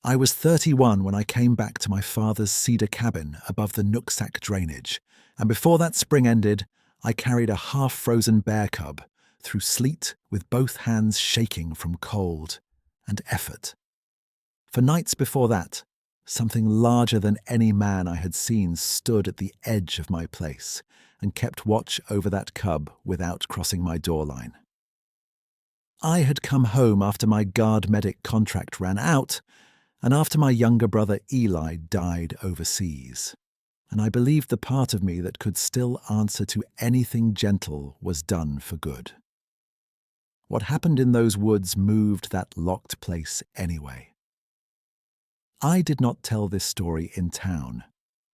I was 31 when I came back to my father's cedar cabin above the Nooksack drainage, and before that spring ended, I carried a half-frozen bear cub through sleet with both hands shaking from cold and effort. For nights before that, something larger than any man I had seen stood at the edge of my place and kept watch over that cub without crossing my door line. I had come home after my guard medic contract ran out and after my younger brother Eli died overseas, and I believed the part of me that could still answer to anything gentle was done for good. What happened in those woods moved that locked place anyway. I did not tell this story in town.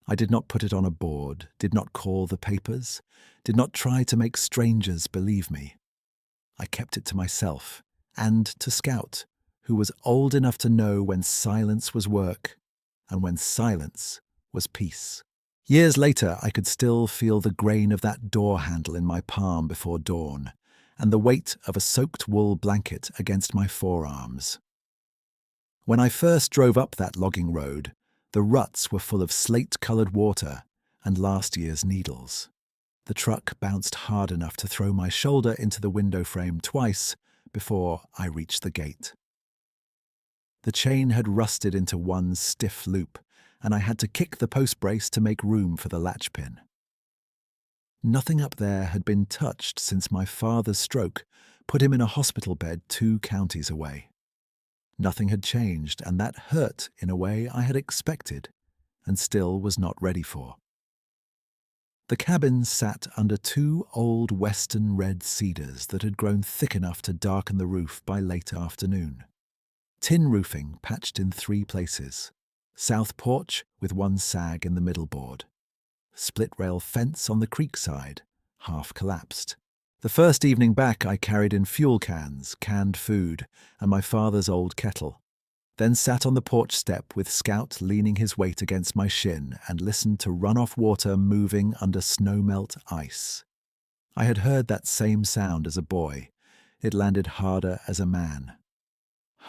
I did not put it on a board, did not call the papers, did not try to make strangers believe me. I kept it to myself and to Scout, who was old enough to know when silence was work and when silence was peace. Years later, I could still feel the grain of that door handle in my palm before dawn and the weight of a soaked wool blanket against my forearms. When I first drove up that logging road, the ruts were full of slate-coloured water and last year's needles. The truck bounced hard enough to throw my shoulder into the window frame twice before I reached the gate. The chain had rusted into one stiff loop, and I had to kick the post brace to make room for the latch pin. Nothing up there had been touched since my father's stroke put him in a hospital bed 2 counties away. Nothing had changed, and that hurt in a way I had expected and still was not ready for. The cabin sat under 2 old western red cedars that had grown thick enough to darken the roof by late afternoon. Tin roofing patched in 3 places, south porch with 1 sag in the middle board, split rail fence on the creek side, half collapsed. The first evening back I carried in fuel cans, canned food, and my father's old kettle, then sat on the porch step with Scout leaning his weight against my shin and listened to run-off water moving under snowmelt ice. I had heard that same sound as a boy. It landed harder as a man.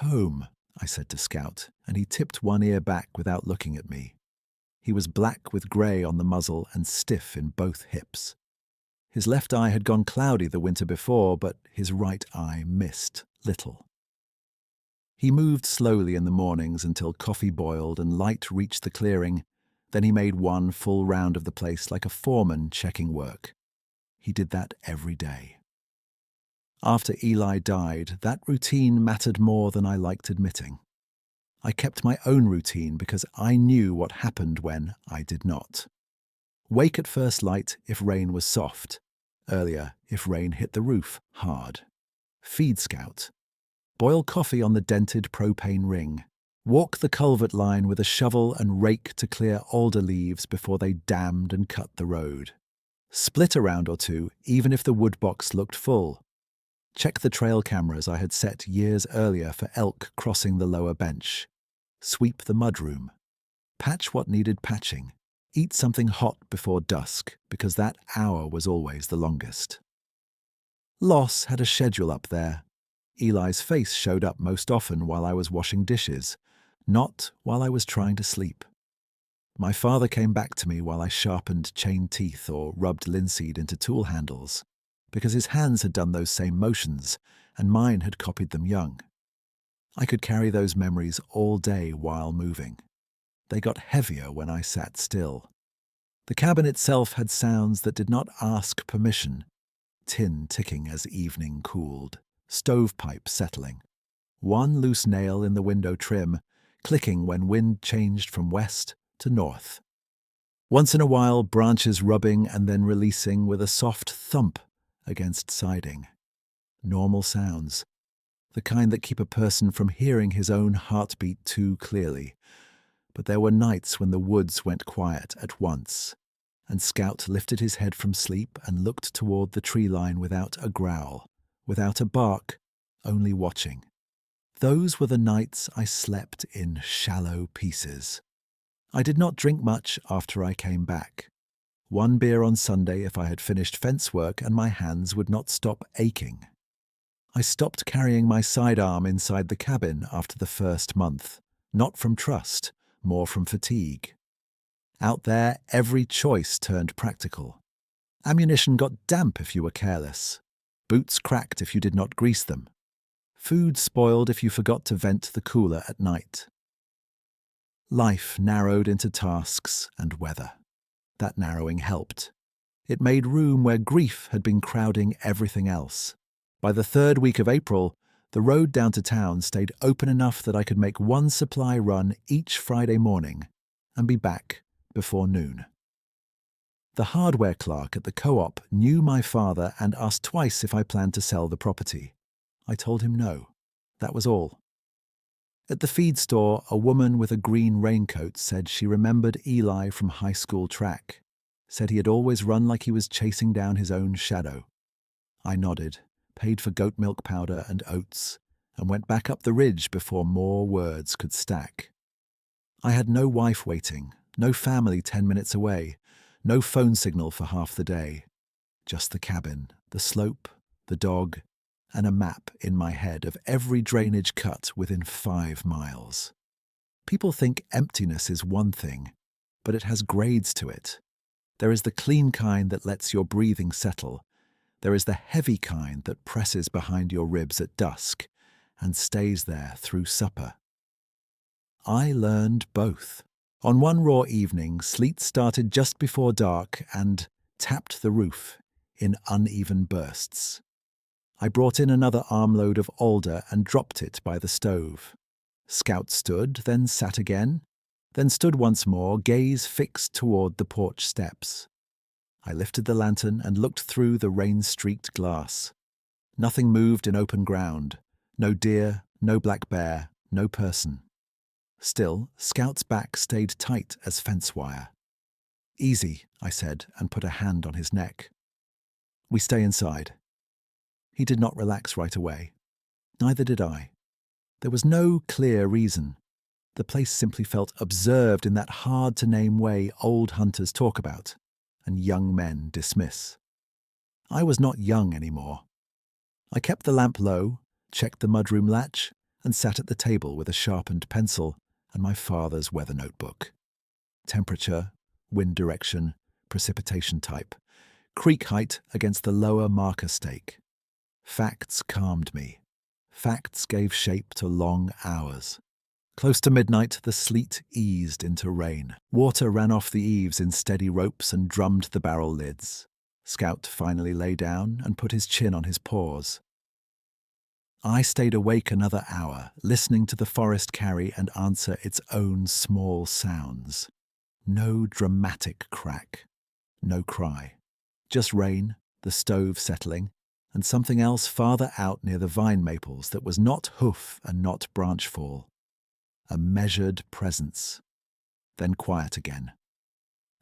"Home," I said to Scout, and he tipped one ear back without looking at me. He was black with grey on the muzzle and stiff in both hips. His left eye had gone cloudy the winter before, but his right eye missed little. He moved slowly in the mornings until coffee boiled and light reached the clearing. Then he made 1 full round of the place like a foreman checking work. He did that every day. After Eli died, that routine mattered more than I liked admitting. I kept my own routine because I knew what happened when I did not. Wake at first light if rain was soft. Earlier if rain hit the roof hard. Feed Scout. Boil coffee on the dented propane ring. Walk the culvert line with a shovel and rake to clear alder leaves before they dammed and cut the road. Split a round or 2 even if the wood box looked full. Check the trail cameras I had set years earlier for elk crossing the lower bench. Sweep the mudroom. Patch what needed patching. Eat something hot before dusk, because that hour was always the longest. Loss had a schedule up there. Eli's face showed up most often while I was washing dishes, not while I was trying to sleep. My father came back to me while I sharpened chain teeth or rubbed linseed into tool handles, because his hands had done those same motions, and mine had copied them young. I could carry those memories all day while moving. They got heavier when I sat still. The cabin itself had sounds that did not ask permission. Tin ticking as evening cooled, stovepipe settling, 1 loose nail in the window trim, clicking when wind changed from west to north. Once in a while, branches rubbing and then releasing with a soft thump against siding. Normal sounds, the kind that keep a person from hearing his own heartbeat too clearly. But there were nights when the woods went quiet at once, and Scout lifted his head from sleep and looked toward the tree line without a growl, without a bark, only watching. Those were the nights I slept in shallow pieces. I did not drink much after I came back. 1 beer on Sunday if I had finished fence work and my hands would not stop aching. I stopped carrying my sidearm inside the cabin after the first month. Not from trust, more from fatigue. Out there, every choice turned practical. Ammunition got damp if you were careless. Boots cracked if you did not grease them. Food spoiled if you forgot to vent the cooler at night. Life narrowed into tasks and weather. That narrowing helped. It made room where grief had been crowding everything else. By the third week of April, the road down to town stayed open enough that I could make one supply run each Friday morning and be back before noon. The hardware clerk at the co-op knew my father and asked twice if I planned to sell the property. I told him no. That was all. At the feed store, a woman with a green raincoat said she remembered Eli from high school track, said he had always run like he was chasing down his own shadow. I nodded, paid for goat milk powder and oats, and went back up the ridge before more words could stack. I had no wife waiting, no family 10 minutes away, no phone signal for half the day. Just the cabin, the slope, the dog, and a map in my head of every drainage cut within 5 miles. People think emptiness is one thing, but it has grades to it. There is the clean kind that lets your breathing settle. There is the heavy kind that presses behind your ribs at dusk and stays there through supper. I learned both. On one raw evening, sleet started just before dark and tapped the roof in uneven bursts. I brought in another armload of alder and dropped it by the stove. Scout stood, then sat again, then stood once more, gaze fixed toward the porch steps. I lifted the lantern and looked through the rain-streaked glass. Nothing moved in open ground. No deer, no black bear, no person. Still, Scout's back stayed tight as fence wire. "Easy," I said, and put a hand on his neck. "We stay inside." He did not relax right away. Neither did I. There was no clear reason. The place simply felt observed in that hard-to-name way old hunters talk about, and young men dismiss. I was not young anymore. I kept the lamp low, checked the mudroom latch, and sat at the table with a sharpened pencil and my father's weather notebook. Temperature, wind direction, precipitation type, creek height against the lower marker stake. Facts calmed me. Facts gave shape to long hours. Close to midnight, the sleet eased into rain. Water ran off the eaves in steady ropes and drummed the barrel lids. Scout finally lay down and put his chin on his paws. I stayed awake another hour, listening to the forest carry and answer its own small sounds. No dramatic crack. No cry. Just rain, the stove settling, and something else farther out near the vine maples that was not hoof and not branch fall. A measured presence. Then quiet again.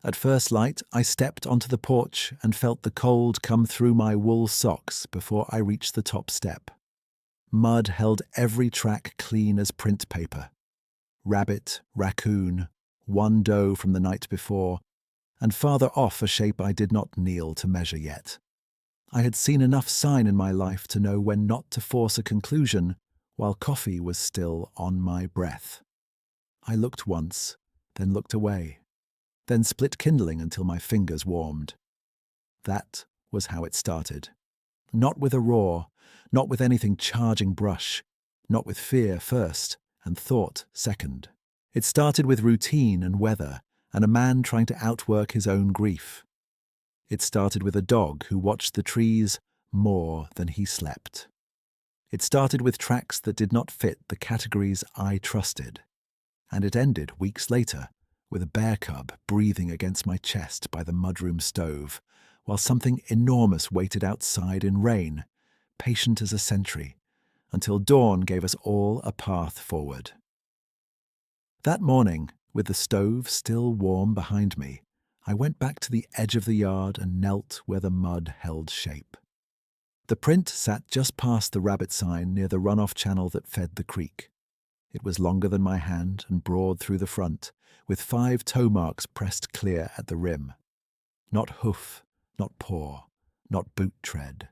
At first light, I stepped onto the porch and felt the cold come through my wool socks before I reached the top step. Mud held every track clean as print paper. Rabbit, raccoon, one doe from the night before, and farther off a shape I did not kneel to measure yet. I had seen enough sign in my life to know when not to force a conclusion while coffee was still on my breath. I looked once, then looked away, then split kindling until my fingers warmed. That was how it started. Not with a roar, not with anything charging brush, not with fear first and thought second. It started with routine and weather and a man trying to outwork his own grief. It started with a dog who watched the trees more than he slept. It started with tracks that did not fit the categories I trusted. And it ended weeks later with a bear cub breathing against my chest by the mudroom stove, while something enormous waited outside in rain, patient as a sentry, until dawn gave us all a path forward. That morning, with the stove still warm behind me, I went back to the edge of the yard and knelt where the mud held shape. The print sat just past the rabbit sign near the runoff channel that fed the creek. It was longer than my hand and broad through the front, with 5 toe marks pressed clear at the rim. Not hoof, not paw, not boot tread.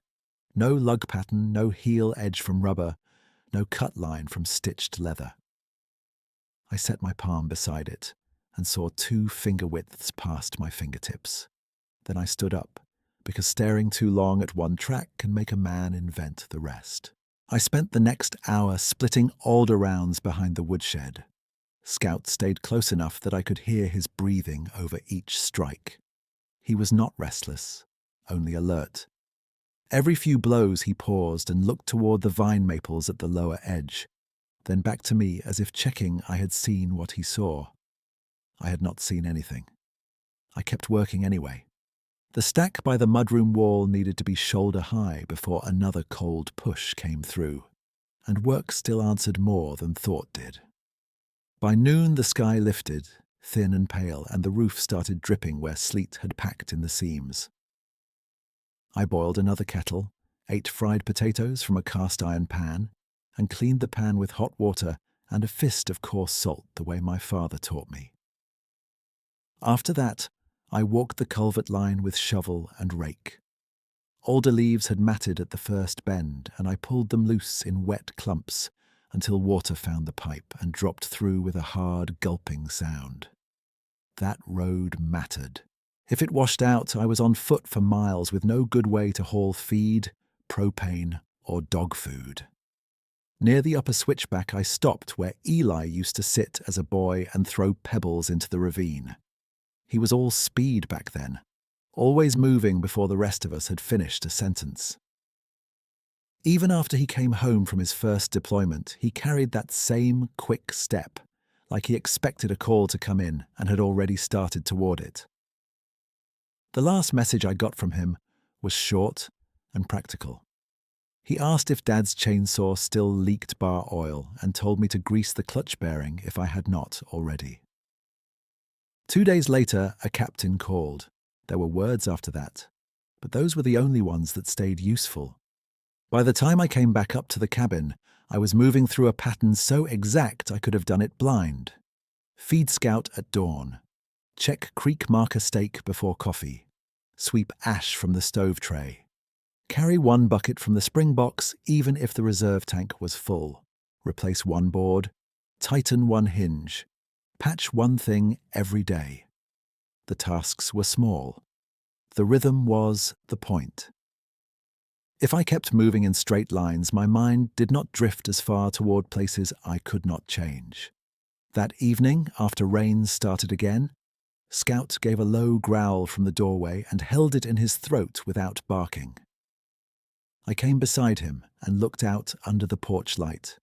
No lug pattern, no heel edge from rubber, no cut line from stitched leather. I set my palm beside it and saw 2 finger widths past my fingertips. Then I stood up, because staring too long at one track can make a man invent the rest. I spent the next hour splitting alder rounds behind the woodshed. Scout stayed close enough that I could hear his breathing over each strike. He was not restless, only alert. Every few blows he paused and looked toward the vine maples at the lower edge, then back to me as if checking I had seen what he saw. I had not seen anything. I kept working anyway. The stack by the mudroom wall needed to be shoulder high before another cold push came through, and work still answered more than thought did. By noon the sky lifted, thin and pale, and the roof started dripping where sleet had packed in the seams. I boiled another kettle, ate fried potatoes from a cast-iron pan, and cleaned the pan with hot water and a fist of coarse salt the way my father taught me. After that, I walked the culvert line with shovel and rake. Alder leaves had matted at the first bend, and I pulled them loose in wet clumps until water found the pipe and dropped through with a hard, gulping sound. That road mattered. If it washed out, I was on foot for miles with no good way to haul feed, propane, or dog food. Near the upper switchback, I stopped where Eli used to sit as a boy and throw pebbles into the ravine. He was all speed back then, always moving before the rest of us had finished a sentence. Even after he came home from his first deployment, he carried that same quick step, like he expected a call to come in and had already started toward it. The last message I got from him was short and practical. He asked if Dad's chainsaw still leaked bar oil and told me to grease the clutch bearing if I had not already. 2 days later, a captain called. There were words after that, but those were the only ones that stayed useful. By the time I came back up to the cabin, I was moving through a pattern so exact I could have done it blind. Feed scout at dawn. Check creek marker stake before coffee. Sweep ash from the stove tray. Carry 1 bucket from the spring box even if the reserve tank was full. Replace 1 board. Tighten 1 hinge. Patch 1 thing every day. The tasks were small. The rhythm was the point. If I kept moving in straight lines, my mind did not drift as far toward places I could not change. That evening, after rain started again, Scout gave a low growl from the doorway and held it in his throat without barking. I came beside him and looked out under the porch light.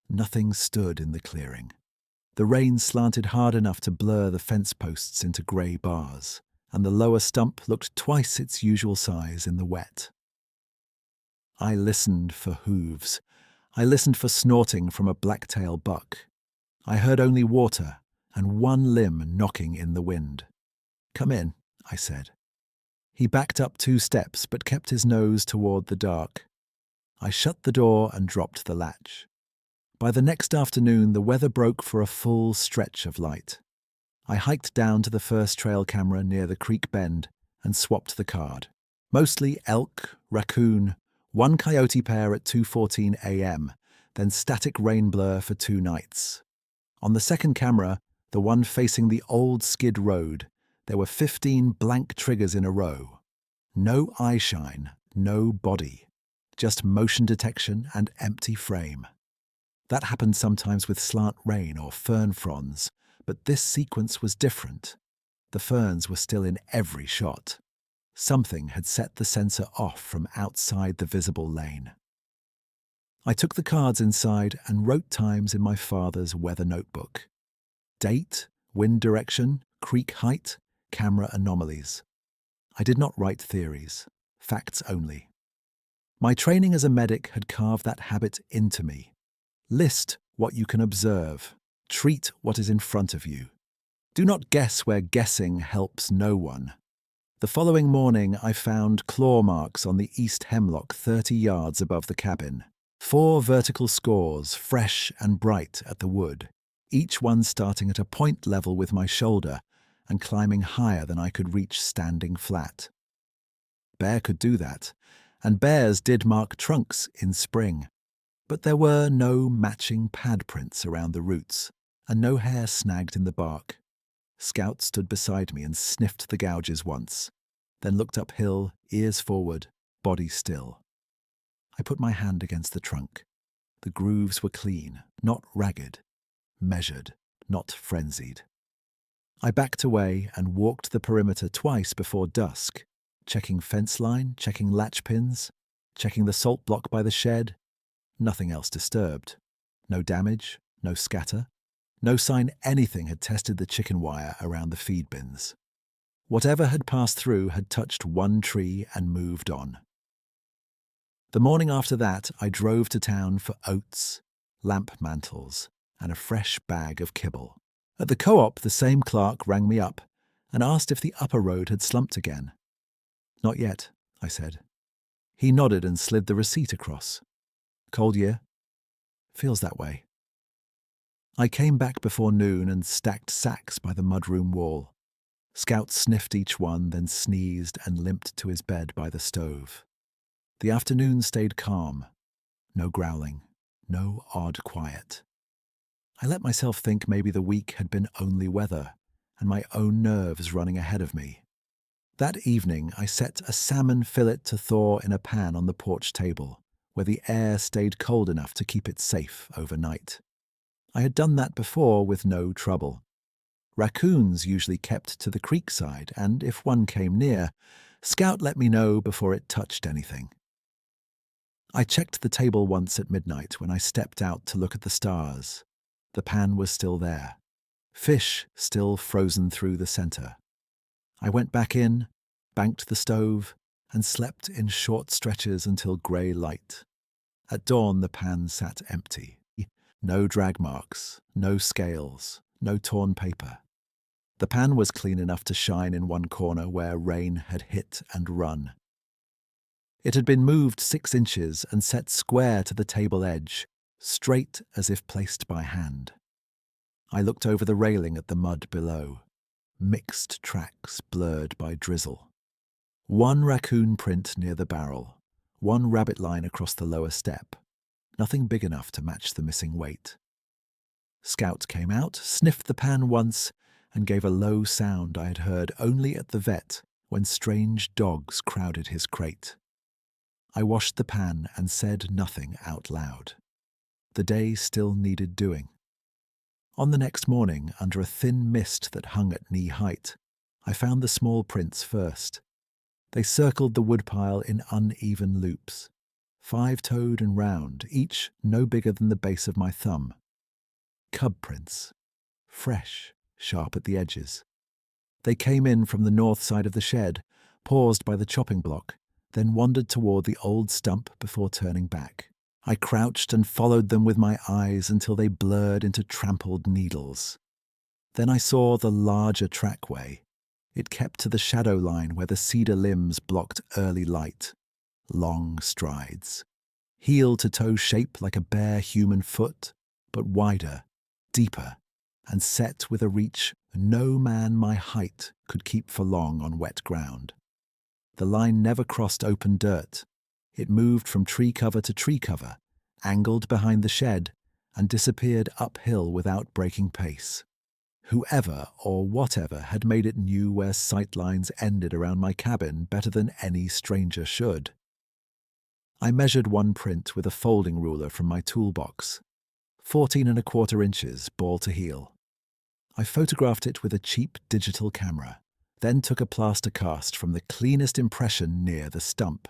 Nothing stood in the clearing. The rain slanted hard enough to blur the fence posts into grey bars, and the lower stump looked twice its usual size in the wet. I listened for hooves. I listened for snorting from a blacktail buck. I heard only water and 1 limb knocking in the wind. "Come in," I said. He backed up 2 steps but kept his nose toward the dark. I shut the door and dropped the latch. By the next afternoon, the weather broke for a full stretch of light. I hiked down to the first trail camera near the creek bend and swapped the card. Mostly elk, raccoon, 1 coyote pair at 2:14 a.m., then static rain blur for 2 nights. On the second camera, the one facing the old skid road, there were 15 blank triggers in a row. No eye shine, no body, just motion detection and empty frame. That happened sometimes with slant rain or fern fronds, but this sequence was different. The ferns were still in every shot. Something had set the sensor off from outside the visible lane. I took the cards inside and wrote times in my father's weather notebook. Date, wind direction, creek height, camera anomalies. I did not write theories, facts only. My training as a medic had carved that habit into me. List what you can observe. Treat what is in front of you. Do not guess where guessing helps no one. The following morning, I found claw marks on the east hemlock 30 yards above the cabin. 4 vertical scores, fresh and bright at the wood, each one starting at a point level with my shoulder and climbing higher than I could reach standing flat. Bear could do that, and bears did mark trunks in spring, but there were no matching pad prints around the roots, and no hair snagged in the bark. Scout stood beside me and sniffed the gouges once, then looked uphill, ears forward, body still. I put my hand against the trunk. The grooves were clean, not ragged, measured, not frenzied. I backed away and walked the perimeter twice before dusk, checking fence line, checking latch pins, checking the salt block by the shed. Nothing else disturbed. No damage, no scatter, no sign anything had tested the chicken wire around the feed bins. Whatever had passed through had touched one tree and moved on. The morning after that, I drove to town for oats, lamp mantles, and a fresh bag of kibble. At the co-op, the same clerk rang me up and asked if the upper road had slumped again. "Not yet," I said. He nodded and slid the receipt across. "Cold year?" "Feels that way." I came back before noon and stacked sacks by the mudroom wall. Scout sniffed each one, then sneezed and limped to his bed by the stove. The afternoon stayed calm. No growling, no odd quiet. I let myself think maybe the week had been only weather, and my own nerves running ahead of me. That evening I set a salmon fillet to thaw in a pan on the porch table, where the air stayed cold enough to keep it safe overnight. I had done that before with no trouble. Raccoons usually kept to the creek side, and if one came near, Scout let me know before it touched anything. I checked the table once at midnight when I stepped out to look at the stars. The pan was still there. Fish still frozen through the center. I went back in, banked the stove, and slept in short stretches until grey light. At dawn the pan sat empty. No drag marks, no scales, no torn paper. The pan was clean enough to shine in one corner where rain had hit and run. It had been moved 6 inches and set square to the table edge, straight as if placed by hand. I looked over the railing at the mud below. Mixed tracks blurred by drizzle. One raccoon print near the barrel, one rabbit line across the lower step. Nothing big enough to match the missing weight. Scout came out, sniffed the pan once, and gave a low sound I had heard only at the vet when strange dogs crowded his crate. I washed the pan and said nothing out loud. The day still needed doing. On the next morning, under a thin mist that hung at knee height, I found the small prints first. They circled the woodpile in uneven loops, 5-toed and round, each no bigger than the base of my thumb. Cub prints, fresh, sharp at the edges. They came in from the north side of the shed, paused by the chopping block, then wandered toward the old stump before turning back. I crouched and followed them with my eyes until they blurred into trampled needles. Then I saw the larger trackway. It kept to the shadow line where the cedar limbs blocked early light. Long strides. Heel-to-toe shape like a bare human foot, but wider, deeper, and set with a reach no man my height could keep for long on wet ground. The line never crossed open dirt. It moved from tree cover to tree cover, angled behind the shed, and disappeared uphill without breaking pace. Whoever or whatever had made it knew where sight lines ended around my cabin better than any stranger should. I measured one print with a folding ruler from my toolbox, 14¼ inches, ball to heel. I photographed it with a cheap digital camera, then took a plaster cast from the cleanest impression near the stump.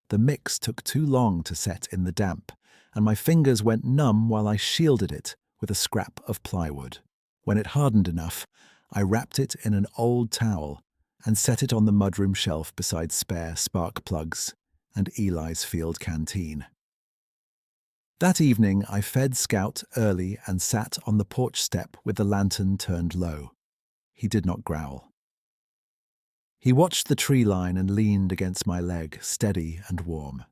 The mix took too long to set in the damp, and my fingers went numb while I shielded it with a scrap of plywood. When it hardened enough, I wrapped it in an old towel and set it on the mudroom shelf beside spare spark plugs and Eli's field canteen. That evening I fed Scout early and sat on the porch step with the lantern turned low. He did not growl. He watched the tree line and leaned against my leg, steady and warm.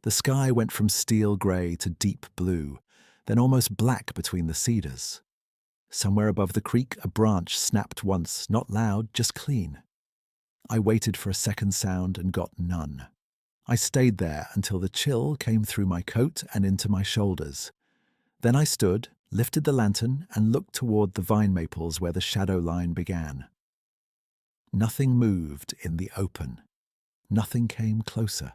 The sky went from steel grey to deep blue, then almost black between the cedars. Somewhere above the creek, a branch snapped once, not loud, just clean. I waited for a second sound and got none. I stayed there until the chill came through my coat and into my shoulders. Then I stood, lifted the lantern and looked toward the vine maples where the shadow line began. Nothing moved in the open. Nothing came closer.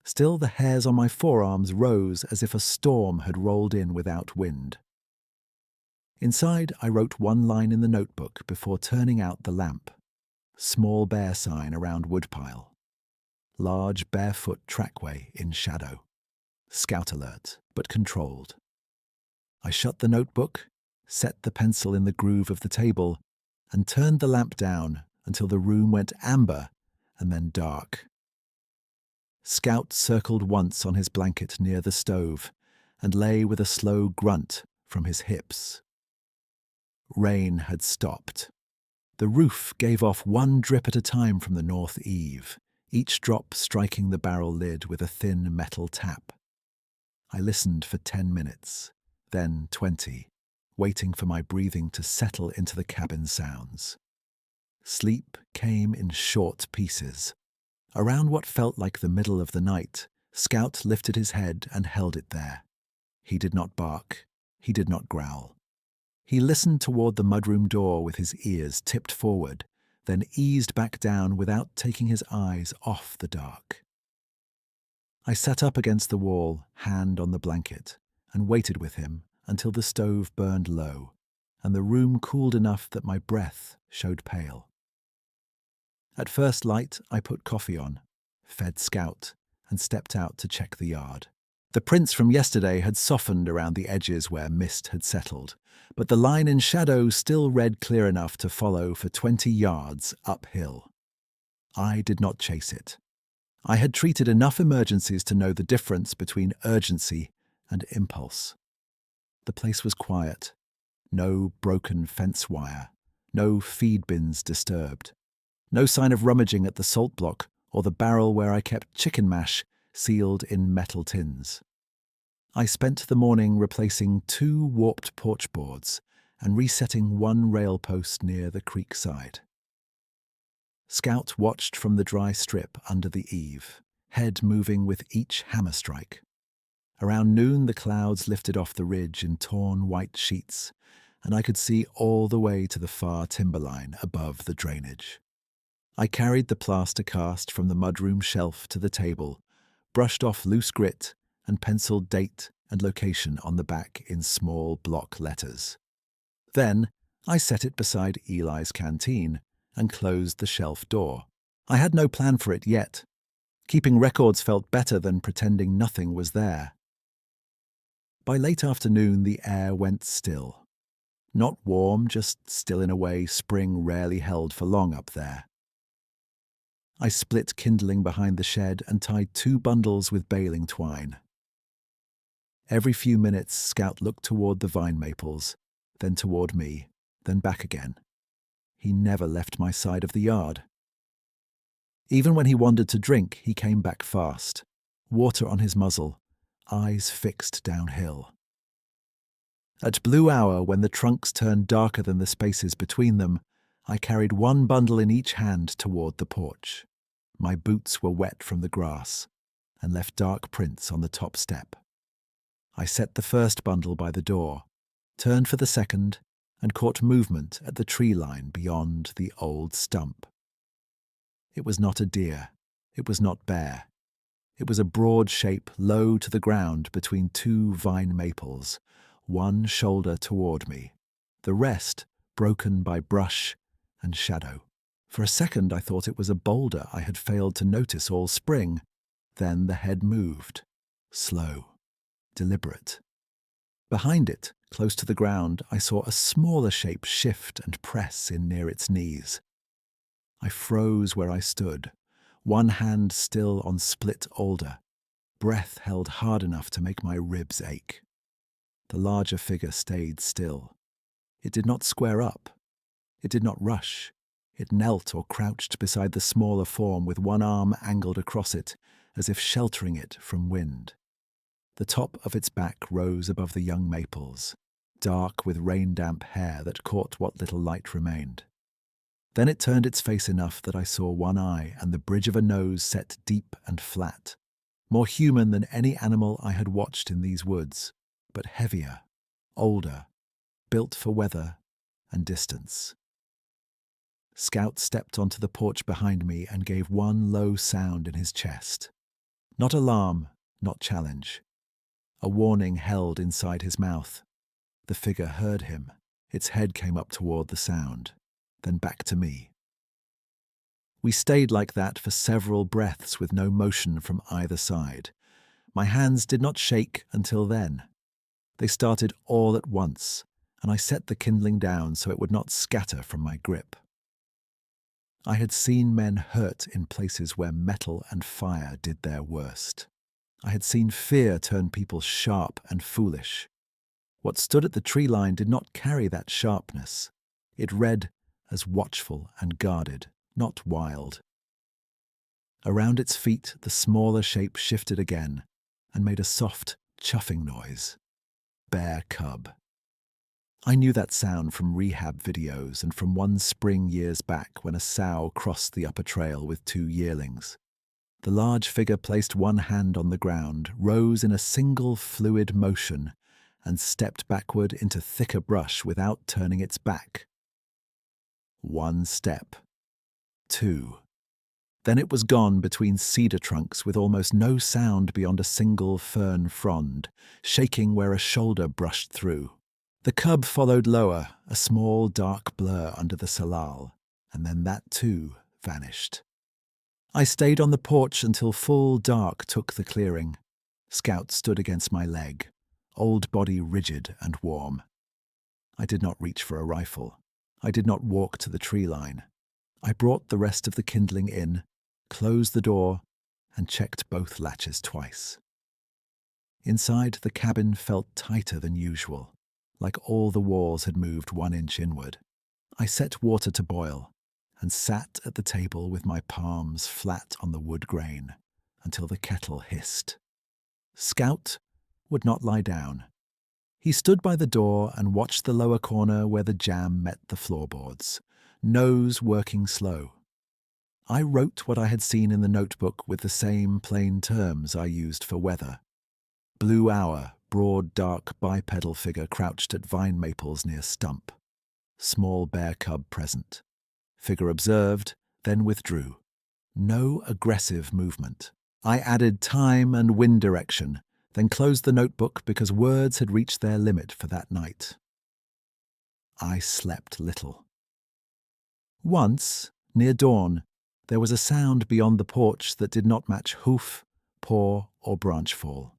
Still, the hairs on my forearms rose as if a storm had rolled in without wind. Inside, I wrote one line in the notebook before turning out the lamp. Small bear sign around woodpile. Large barefoot trackway in shadow. Scout alert, but controlled. I shut the notebook, set the pencil in the groove of the table, and turned the lamp down until the room went amber and then dark. Scout circled once on his blanket near the stove and lay with a slow grunt from his hips. Rain had stopped. The roof gave off one drip at a time from the north eave, each drop striking the barrel lid with a thin metal tap. I listened for 10 minutes, then 20, waiting for my breathing to settle into the cabin sounds. Sleep came in short pieces. Around what felt like the middle of the night, Scout lifted his head and held it there. He did not bark. He did not growl. He listened toward the mudroom door with his ears tipped forward, then eased back down without taking his eyes off the dark. I sat up against the wall, hand on the blanket, and waited with him until the stove burned low and the room cooled enough that my breath showed pale. At first light, I put coffee on, fed Scout, and stepped out to check the yard. The prints from yesterday had softened around the edges where mist had settled, but the line in shadow still read clear enough to follow for 20 yards uphill. I did not chase it. I had treated enough emergencies to know the difference between urgency and impulse. The place was quiet. No broken fence wire. No feed bins disturbed. No sign of rummaging at the salt block or the barrel where I kept chicken mash sealed in metal tins. I spent the morning replacing 2 warped porch boards and resetting 1 rail post near the creek side. Scout watched from the dry strip under the eave, head moving with each hammer strike. Around noon the clouds lifted off the ridge in torn white sheets, and I could see all the way to the far timberline above the drainage. I carried the plaster cast from the mudroom shelf to the table, brushed off loose grit, and penciled date and location on the back in small block letters. Then I set it beside Eli's canteen and closed the shelf door. I had no plan for it yet. Keeping records felt better than pretending nothing was there. By late afternoon, the air went still. Not warm, just still in a way spring rarely held for long up there. I split kindling behind the shed and tied 2 bundles with baling twine. Every few minutes, Scout looked toward the vine maples, then toward me, then back again. He never left my side of the yard. Even when he wandered to drink, he came back fast, water on his muzzle, eyes fixed downhill. At blue hour, when the trunks turned darker than the spaces between them, I carried 1 bundle in each hand toward the porch. My boots were wet from the grass and left dark prints on the top step. I set the first bundle by the door, turned for the second, and caught movement at the tree line beyond the old stump. It was not a deer. It was not bear. It was a broad shape low to the ground between 2 vine maples, one shoulder toward me, the rest broken by brush and shadow. For a second I thought it was a boulder I had failed to notice all spring. Then the head moved, slow, deliberate. Behind it, close to the ground, I saw a smaller shape shift and press in near its knees. I froze where I stood, one hand still on split alder, breath held hard enough to make my ribs ache. The larger figure stayed still. It did not square up. It did not rush. It knelt or crouched beside the smaller form with one arm angled across it, as if sheltering it from wind. The top of its back rose above the young maples, dark with rain-damp hair that caught what little light remained. Then it turned its face enough that I saw one eye and the bridge of a nose set deep and flat, more human than any animal I had watched in these woods, but heavier, older, built for weather and distance. Scout stepped onto the porch behind me and gave one low sound in his chest. Not alarm, not challenge. A warning held inside his mouth. The figure heard him. Its head came up toward the sound, then back to me. We stayed like that for several breaths with no motion from either side. My hands did not shake until then. They started all at once, and I set the kindling down so it would not scatter from my grip. I had seen men hurt in places where metal and fire did their worst. I had seen fear turn people sharp and foolish. What stood at the tree line did not carry that sharpness. It read as watchful and guarded, not wild. Around its feet, the smaller shape shifted again and made a soft, chuffing noise. Bear cub. I knew that sound from rehab videos and from one spring years back when a sow crossed the upper trail with 2 yearlings. The large figure placed one hand on the ground, rose in a single fluid motion, and stepped backward into thicker brush without turning its back. 1 step. 2. Then it was gone between cedar trunks with almost no sound beyond a single fern frond, shaking where a shoulder brushed through. The cub followed lower, a small dark blur under the salal, and then that too vanished. I stayed on the porch until full dark took the clearing. Scout stood against my leg, old body rigid and warm. I did not reach for a rifle. I did not walk to the tree line. I brought the rest of the kindling in, closed the door, and checked both latches twice. Inside, the cabin felt tighter than usual, like all the walls had moved 1 inch inward. I set water to boil and sat at the table with my palms flat on the wood grain until the kettle hissed. Scout would not lie down. He stood by the door and watched the lower corner where the jamb met the floorboards, nose working slow. I wrote what I had seen in the notebook with the same plain terms I used for weather. Blue hour, broad dark bipedal figure crouched at vine maples near stump. Small bear cub present. Figure observed, then withdrew. No aggressive movement. I added time and wind direction, then closed the notebook because words had reached their limit for that night. I slept little. Once, near dawn, there was a sound beyond the porch that did not match hoof, paw, or branch fall.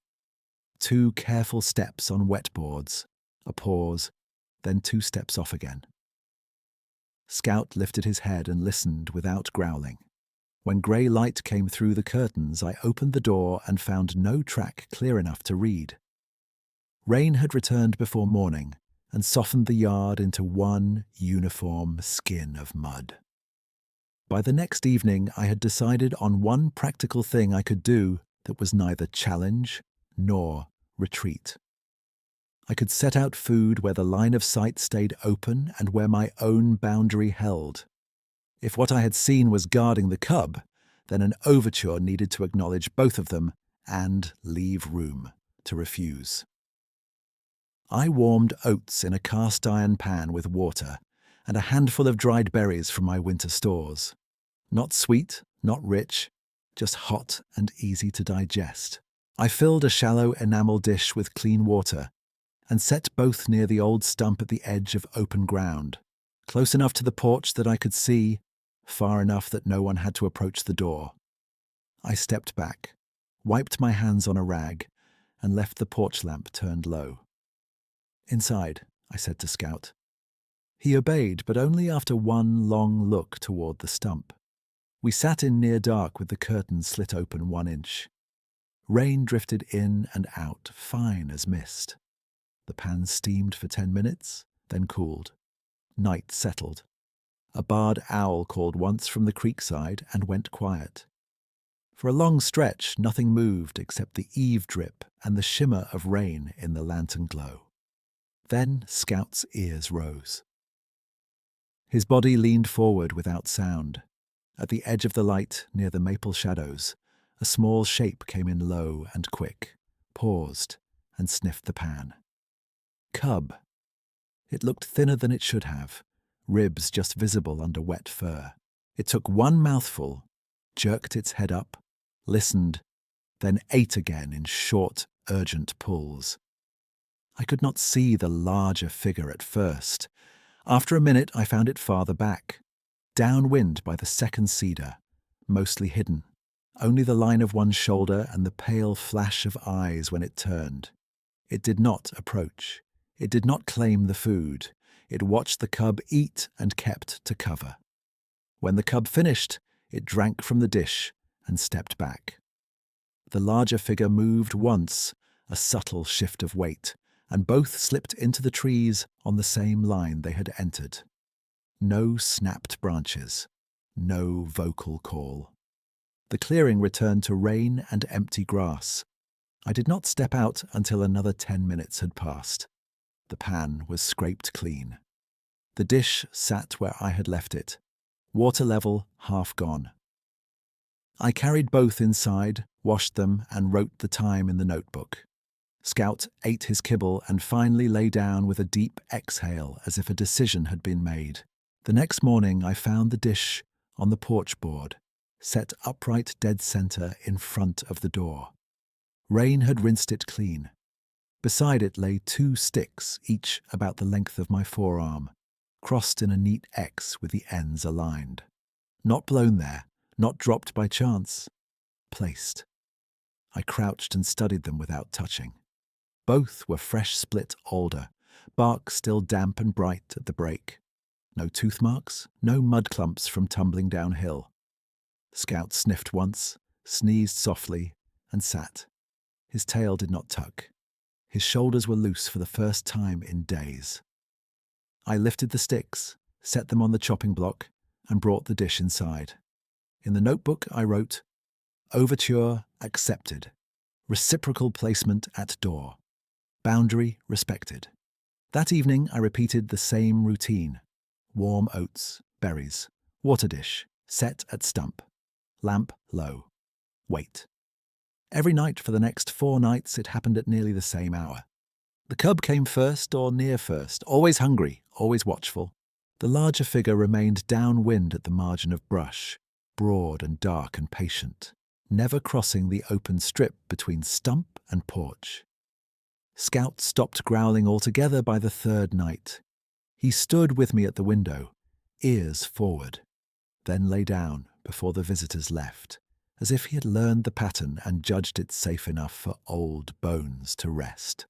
2 careful steps on wet boards, a pause, then 2 steps off again. Scout lifted his head and listened without growling. When grey light came through the curtains, I opened the door and found no track clear enough to read. Rain had returned before morning and softened the yard into one uniform skin of mud. By the next evening, I had decided on one practical thing I could do that was neither challenge nor retreat. I could set out food where the line of sight stayed open and where my own boundary held. If what I had seen was guarding the cub, then an overture needed to acknowledge both of them and leave room to refuse. I warmed oats in a cast iron pan with water and a handful of dried berries from my winter stores. Not sweet, not rich, just hot and easy to digest. I filled a shallow enamel dish with clean water and set both near the old stump at the edge of open ground, close enough to the porch that I could see, far enough that no one had to approach the door. I stepped back, wiped my hands on a rag, and left the porch lamp turned low. "Inside," I said to Scout. He obeyed, but only after one long look toward the stump. We sat in near dark with the curtains slit open 1 inch. Rain drifted in and out, fine as mist. The pan steamed for 10 minutes, then cooled. Night settled. A barred owl called once from the creekside and went quiet. For a long stretch, nothing moved except the eave drip and the shimmer of rain in the lantern glow. Then Scout's ears rose. His body leaned forward without sound. At the edge of the light, near the maple shadows, a small shape came in low and quick, paused, and sniffed the pan. cub. It looked thinner than it should have, ribs just visible under wet fur. It took one mouthful, jerked its head up, listened, then ate again in short, urgent pulls. I could not see the larger figure at first. After a minute, I found it farther back, downwind by the second cedar, mostly hidden. Only the line of one shoulder and the pale flash of eyes when it turned. It did not approach. It did not claim the food. It watched the cub eat and kept to cover. When the cub finished, it drank from the dish and stepped back. The larger figure moved once, a subtle shift of weight, and both slipped into the trees on the same line they had entered. No snapped branches, no vocal call. The clearing returned to rain and empty grass. I did not step out until another 10 minutes had passed. The pan was scraped clean. The dish sat where I had left it, water level half gone. I carried both inside, washed them, and wrote the time in the notebook. Scout ate his kibble and finally lay down with a deep exhale as if a decision had been made. The next morning I found the dish on the porch board, set upright dead center in front of the door. Rain had rinsed it clean. Beside it lay 2 sticks, each about the length of my forearm, crossed in a neat X with the ends aligned. Not blown there, not dropped by chance, placed. I crouched and studied them without touching. Both were fresh split alder, bark still damp and bright at the break. No tooth marks, no mud clumps from tumbling downhill. Scout sniffed once, sneezed softly, and sat. His tail did not tuck. His shoulders were loose for the first time in days. I lifted the sticks, set them on the chopping block, and brought the dish inside. In the notebook I wrote, "Overture accepted. Reciprocal placement at door. Boundary respected." That evening I repeated the same routine. Warm oats, berries, water dish, set at stump. Lamp low. Wait. Every night for the next 4 nights it happened at nearly the same hour. The cub came first or near first, always hungry, always watchful. The larger figure remained downwind at the margin of brush, broad and dark and patient, never crossing the open strip between stump and porch. Scout stopped growling altogether by the 3rd night. He stood with me at the window, ears forward, then lay down before the visitors left, as if he had learned the pattern and judged it safe enough for old bones to rest.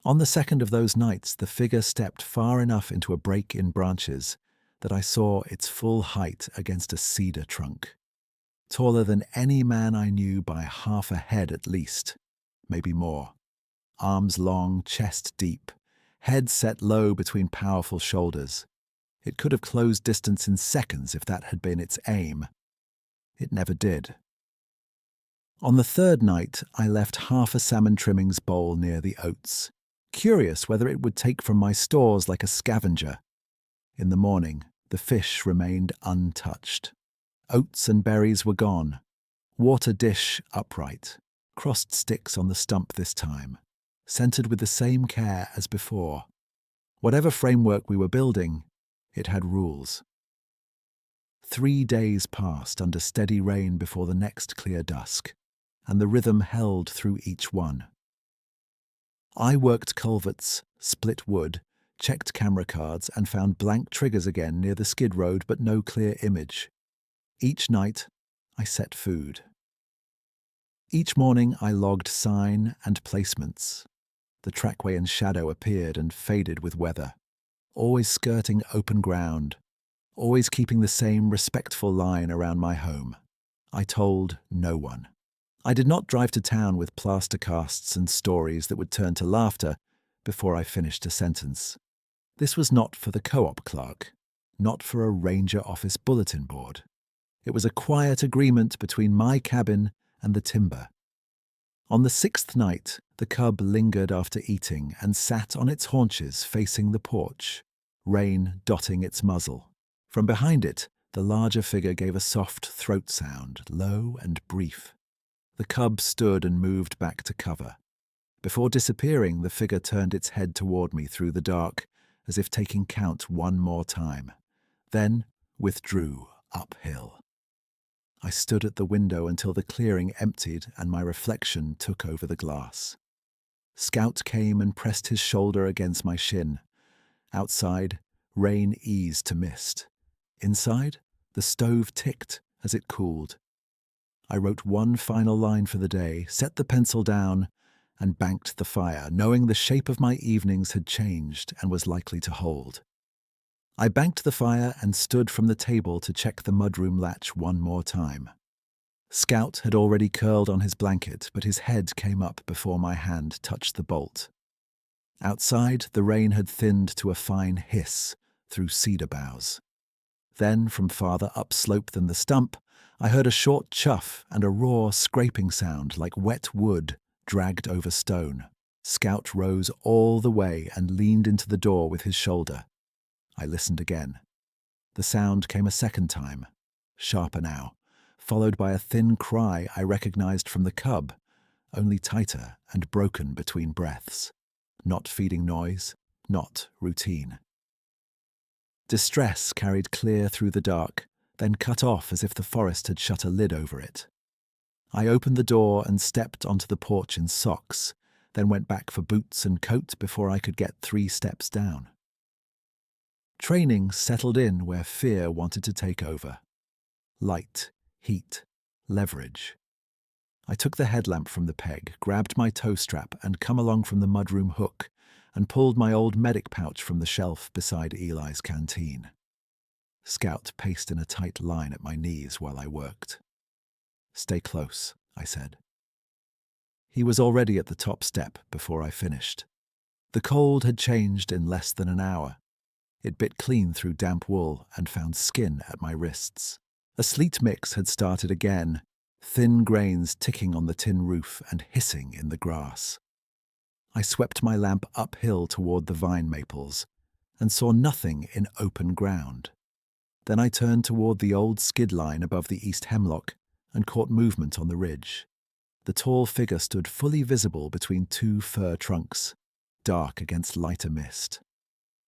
On the 2nd of those nights, the figure stepped far enough into a break in branches that I saw its full height against a cedar trunk. Taller than any man I knew by half a head at least, maybe more. Arms long, chest deep, head set low between powerful shoulders. It could have closed distance in seconds if that had been its aim. It never did. On the 3rd night, I left half a salmon trimmings bowl near the oats, curious whether it would take from my stores like a scavenger. In the morning, the fish remained untouched. Oats and berries were gone. Water dish upright, crossed sticks on the stump this time, centered with the same care as before. Whatever framework we were building, it had rules. 3 days passed under steady rain before the next clear dusk, and the rhythm held through each one. I worked culverts, split wood, checked camera cards, and found blank triggers again near the skid road, but no clear image. Each night, I set food. Each morning, I logged sign and placements. The trackway and shadow appeared and faded with weather, always skirting open ground, always keeping the same respectful line around my home. I told no one. I did not drive to town with plaster casts and stories that would turn to laughter before I finished a sentence. This was not for the co-op clerk, not for a ranger office bulletin board. It was a quiet agreement between my cabin and the timber. On the 6th night, the cub lingered after eating and sat on its haunches facing the porch, rain dotting its muzzle. From behind it, the larger figure gave a soft throat sound, low and brief. The cub stood and moved back to cover. Before disappearing, the figure turned its head toward me through the dark, as if taking count one more time, then withdrew uphill. I stood at the window until the clearing emptied and my reflection took over the glass. Scout came and pressed his shoulder against my shin. Outside, rain eased to mist. Inside, the stove ticked as it cooled. I wrote one final line for the day, set the pencil down, and banked the fire, knowing the shape of my evenings had changed and was likely to hold. I banked the fire and stood from the table to check the mudroom latch one more time. Scout had already curled on his blanket, but his head came up before my hand touched the bolt. Outside, the rain had thinned to a fine hiss through cedar boughs. Then, from farther upslope than the stump, I heard a short chuff and a raw scraping sound like wet wood dragged over stone. Scout rose all the way and leaned into the door with his shoulder. I listened again. The sound came a second time, sharper now, followed by a thin cry I recognized from the cub, only tighter and broken between breaths. Not feeding noise, not routine. Distress carried clear through the dark, then cut off as if the forest had shut a lid over it. I opened the door and stepped onto the porch in socks, then went back for boots and coat before I could get 3 steps down. Training settled in where fear wanted to take over. Light, heat, leverage. I took the headlamp from the peg, grabbed my toe strap and come along from the mudroom hook, and pulled my old medic pouch from the shelf beside Eli's canteen. Scout paced in a tight line at my knees while I worked. "Stay close," I said. He was already at the top step before I finished. The cold had changed in less than an hour. It bit clean through damp wool and found skin at my wrists. A sleet mix had started again, thin grains ticking on the tin roof and hissing in the grass. I swept my lamp uphill toward the vine maples and saw nothing in open ground. Then I turned toward the old skid line above the east hemlock and caught movement on the ridge. The tall figure stood fully visible between 2 fir trunks, dark against lighter mist.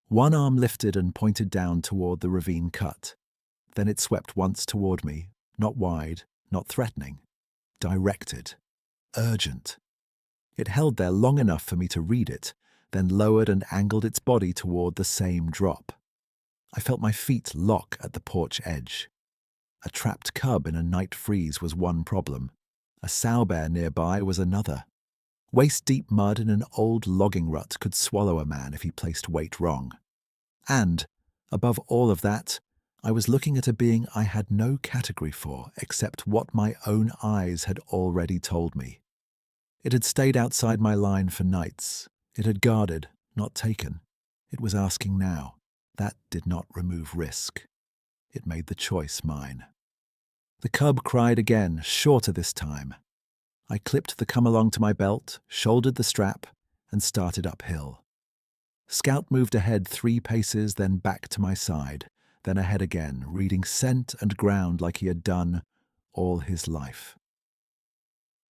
One arm lifted and pointed down toward the ravine cut. Then it swept once toward me, not wide, not threatening, directed, urgent. It held there long enough for me to read it, then lowered and angled its body toward the same drop. I felt my feet lock at the porch edge. A trapped cub in a night freeze was one problem. A sow bear nearby was another. Waist-deep mud in an old logging rut could swallow a man if he placed weight wrong. And, above all of that, I was looking at a being I had no category for except what my own eyes had already told me. It had stayed outside my line for nights. It had guarded, not taken. It was asking now. That did not remove risk. It made the choice mine. The cub cried again, shorter this time. I clipped the come-along to my belt, shouldered the strap, and started uphill. Scout moved ahead 3 paces, then back to my side, then ahead again, reading scent and ground like he had done all his life.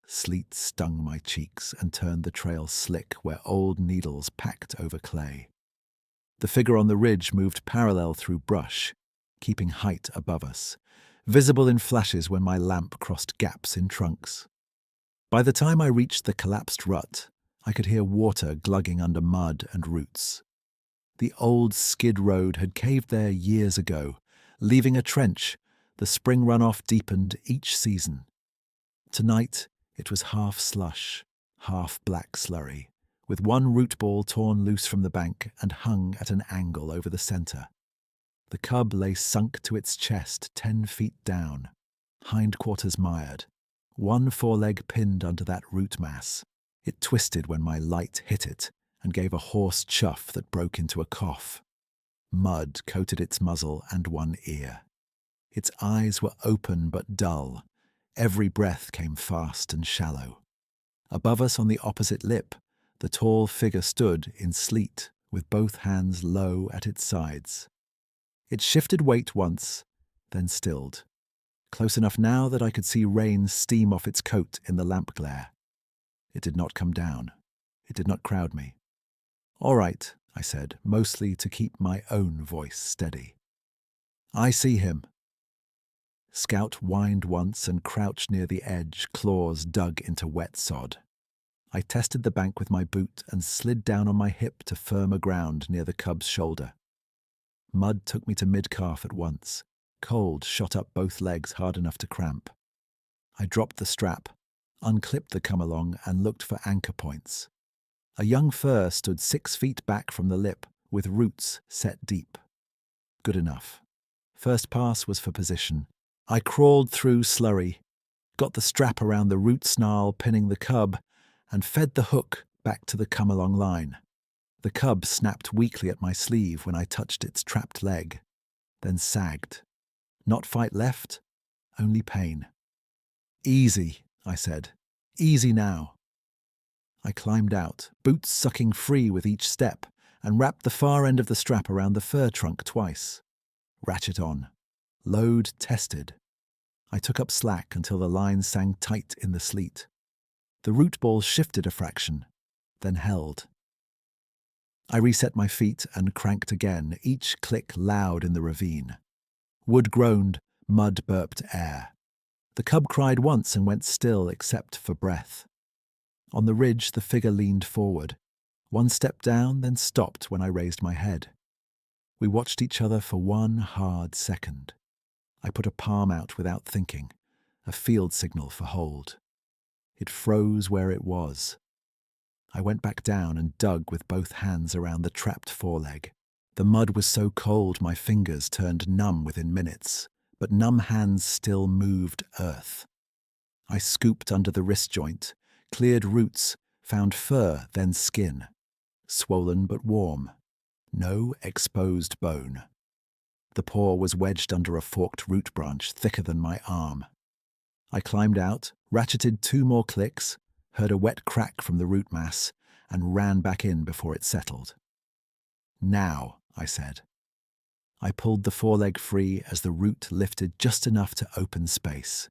Sleet stung my cheeks and turned the trail slick where old needles packed over clay. The figure on the ridge moved parallel through brush, keeping height above us, visible in flashes when my lamp crossed gaps in trunks. By the time I reached the collapsed rut, I could hear water glugging under mud and roots. The old skid road had caved there years ago, leaving a trench. The spring runoff deepened each season. Tonight, it was half slush, half black slurry, with one root ball torn loose from the bank and hung at an angle over the center. The cub lay sunk to its chest 10 feet down, hindquarters mired, one foreleg pinned under that root mass. It twisted when my light hit it and gave a hoarse chuff that broke into a cough. Mud coated its muzzle and one ear. Its eyes were open but dull. Every breath came fast and shallow. Above us on the opposite lip, the tall figure stood in sleet with both hands low at its sides. It shifted weight once, then stilled, close enough now that I could see rain steam off its coat in the lamp glare. It did not come down. It did not crowd me. "All right," I said, mostly to keep my own voice steady. "I see him." Scout whined once and crouched near the edge, claws dug into wet sod. I tested the bank with my boot and slid down on my hip to firmer ground near the cub's shoulder. Mud took me to mid-calf at once. Cold shot up both legs hard enough to cramp. I dropped the strap, unclipped the come-along, and looked for anchor points. A young fir stood 6 feet back from the lip, with roots set deep. Good enough. First pass was for position. I crawled through slurry, got the strap around the root snarl pinning the cub, and fed the hook back to the come-along line. The cub snapped weakly at my sleeve when I touched its trapped leg, then sagged. Not fight left, only pain. "Easy," I said. "Easy now." I climbed out, boots sucking free with each step, and wrapped the far end of the strap around the fir trunk twice. Ratchet on. Load tested. I took up slack until the line sang tight in the sleet. The root ball shifted a fraction, then held. I reset my feet and cranked again, each click loud in the ravine. Wood groaned, mud burped air. The cub cried once and went still except for breath. On the ridge, the figure leaned forward. One step down, then stopped when I raised my head. We watched each other for one hard second. I put a palm out without thinking, a field signal for hold. It froze where it was. I went back down and dug with both hands around the trapped foreleg. The mud was so cold my fingers turned numb within minutes, but numb hands still moved earth. I scooped under the wrist joint, cleared roots, found fur, then skin. Swollen but warm. No exposed bone. The paw was wedged under a forked root branch thicker than my arm. I climbed out, ratcheted 2 more clicks, heard a wet crack from the root mass, and ran back in before it settled. "Now," I said. I pulled the foreleg free as the root lifted just enough to open space.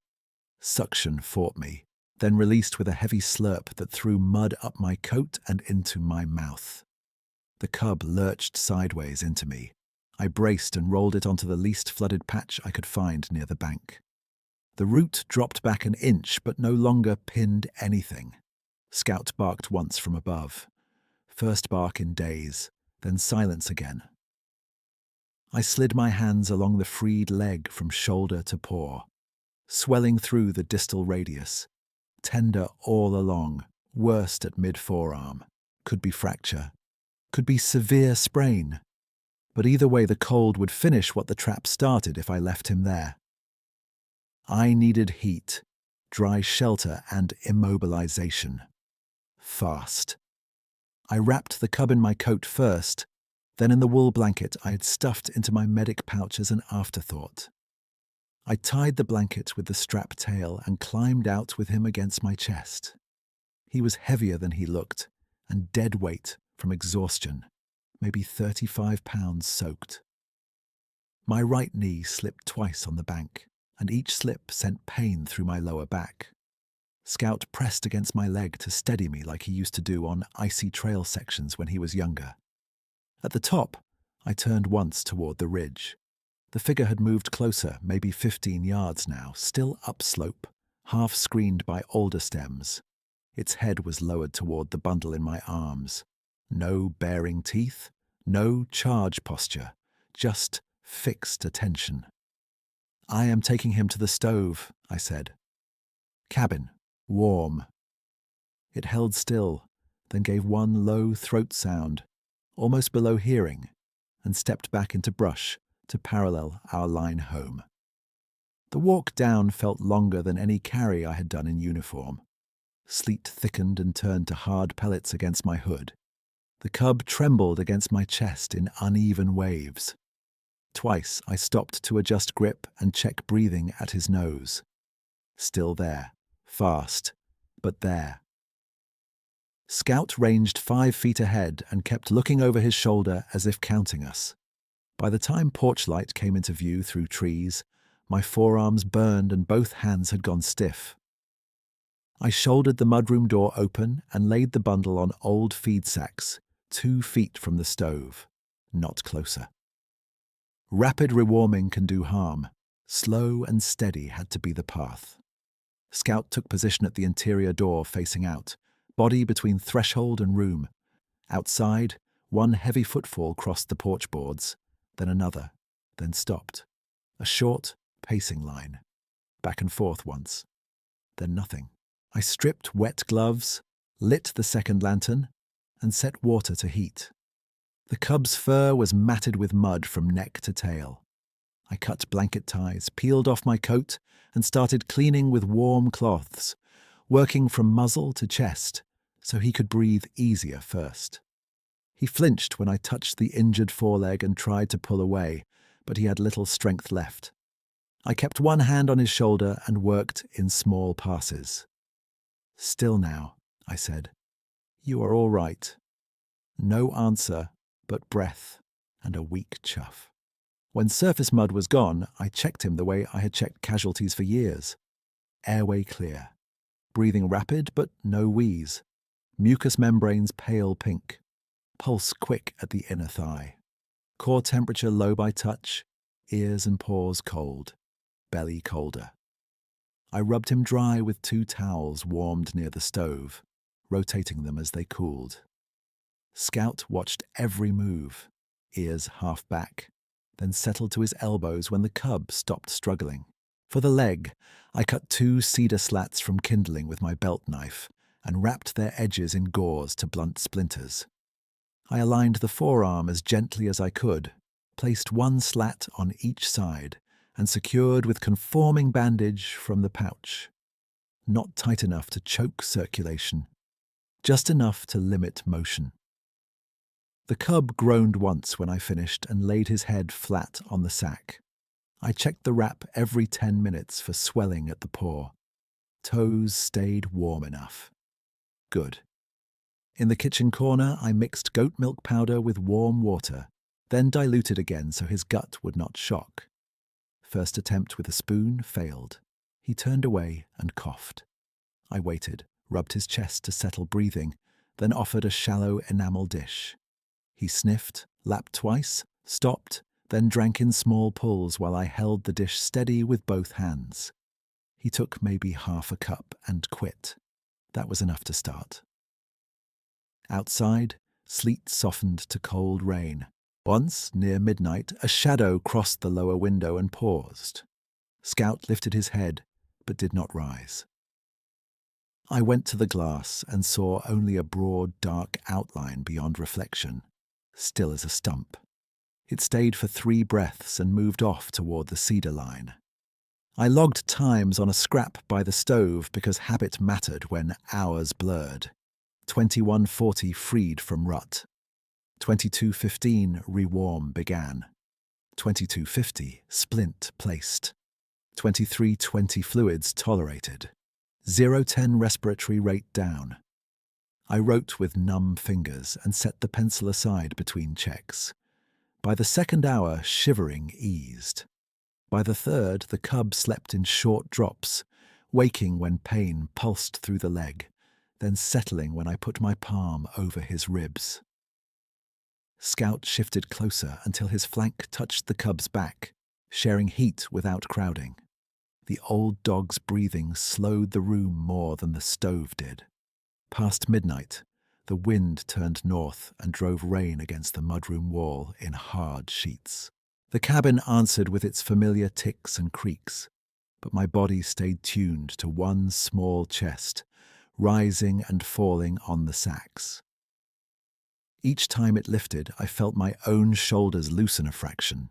Suction fought me, then released with a heavy slurp that threw mud up my coat and into my mouth. The cub lurched sideways into me. I braced and rolled it onto the least flooded patch I could find near the bank. The root dropped back an inch, but no longer pinned anything. Scout barked once from above. First bark in days, then silence again. I slid my hands along the freed leg from shoulder to paw, swelling through the distal radius. Tender all along, worst at mid-forearm. Could be fracture. Could be severe sprain. But either way, the cold would finish what the trap started if I left him there. I needed heat, dry shelter, and immobilization. Fast. I wrapped the cub in my coat first, then in the wool blanket I had stuffed into my medic pouch as an afterthought. I tied the blanket with the strap tail and climbed out with him against my chest. He was heavier than he looked, and dead weight from exhaustion, maybe 35 pounds soaked. My right knee slipped twice on the bank, and each slip sent pain through my lower back. Scout pressed against my leg to steady me like he used to do on icy trail sections when he was younger. At the top, I turned once toward the ridge. The figure had moved closer, maybe 15 yards now, still upslope, half screened by alder stems. Its head was lowered toward the bundle in my arms. No baring teeth, no charge posture, just fixed attention. "I am taking him to the stove," I said. "Cabin. Warm." It held still, then gave one low throat sound, almost below hearing, and stepped back into brush to parallel our line home. The walk down felt longer than any carry I had done in uniform. Sleet thickened and turned to hard pellets against my hood. The cub trembled against my chest in uneven waves. Twice I stopped to adjust grip and check breathing at his nose. Still there, fast, but there. Scout ranged 5 feet ahead and kept looking over his shoulder as if counting us. By the time porch light came into view through trees, my forearms burned and both hands had gone stiff. I shouldered the mudroom door open and laid the bundle on old feed sacks, 2 feet from the stove, not closer. Rapid rewarming can do harm. Slow and steady had to be the path. Scout took position at the interior door facing out, body between threshold and room. Outside, one heavy footfall crossed the porch boards, then another, then stopped. A short, pacing line. Back and forth once, then nothing. I stripped wet gloves, lit the second lantern, and set water to heat. The cub's fur was matted with mud from neck to tail. I cut blanket ties, peeled off my coat, and started cleaning with warm cloths, working from muzzle to chest, so he could breathe easier first. He flinched when I touched the injured foreleg and tried to pull away, but he had little strength left. I kept one hand on his shoulder and worked in small passes. "Still now," I said. "You are all right." No answer, but breath and a weak chuff. When surface mud was gone, I checked him the way I had checked casualties for years. Airway clear. Breathing rapid, but no wheeze. Mucous membranes pale pink. Pulse quick at the inner thigh. Core temperature low by touch. Ears and paws cold. Belly colder. I rubbed him dry with 2 towels warmed near the stove, rotating them as they cooled. Scout watched every move, ears half back, then settled to his elbows when the cub stopped struggling. For the leg, I cut 2 cedar slats from kindling with my belt knife and wrapped their edges in gauze to blunt splinters. I aligned the forearm as gently as I could, placed 1 slat on each side, and secured with conforming bandage from the pouch. Not tight enough to choke circulation, just enough to limit motion. The cub groaned once when I finished and laid his head flat on the sack. I checked the wrap every 10 minutes for swelling at the paw. Toes stayed warm enough. Good. In the kitchen corner, I mixed goat milk powder with warm water, then diluted again so his gut would not shock. First attempt with a spoon failed. He turned away and coughed. I waited, rubbed his chest to settle breathing, then offered a shallow enamel dish. He sniffed, lapped twice, stopped, then drank in small pulls while I held the dish steady with both hands. He took maybe half a cup and quit. That was enough to start. Outside, sleet softened to cold rain. Once, near midnight, a shadow crossed the lower window and paused. Scout lifted his head, but did not rise. I went to the glass and saw only a broad, dark outline beyond reflection, still as a stump. It stayed for 3 breaths and moved off toward the cedar line. I logged times on a scrap by the stove because habit mattered when hours blurred. 21:40 freed from rut. 22:15 rewarm began. 22:50 splint placed. 23:20 fluids tolerated. 0:10 respiratory rate down. I wrote with numb fingers and set the pencil aside between checks. By the 2nd hour, shivering eased. By the 3rd, the cub slept in short drops, waking when pain pulsed through the leg, then settling when I put my palm over his ribs. Scout shifted closer until his flank touched the cub's back, sharing heat without crowding. The old dog's breathing slowed the room more than the stove did. Past midnight, the wind turned north and drove rain against the mudroom wall in hard sheets. The cabin answered with its familiar ticks and creaks, but my body stayed tuned to one small chest, rising and falling on the sacks. Each time it lifted, I felt my own shoulders loosen a fraction.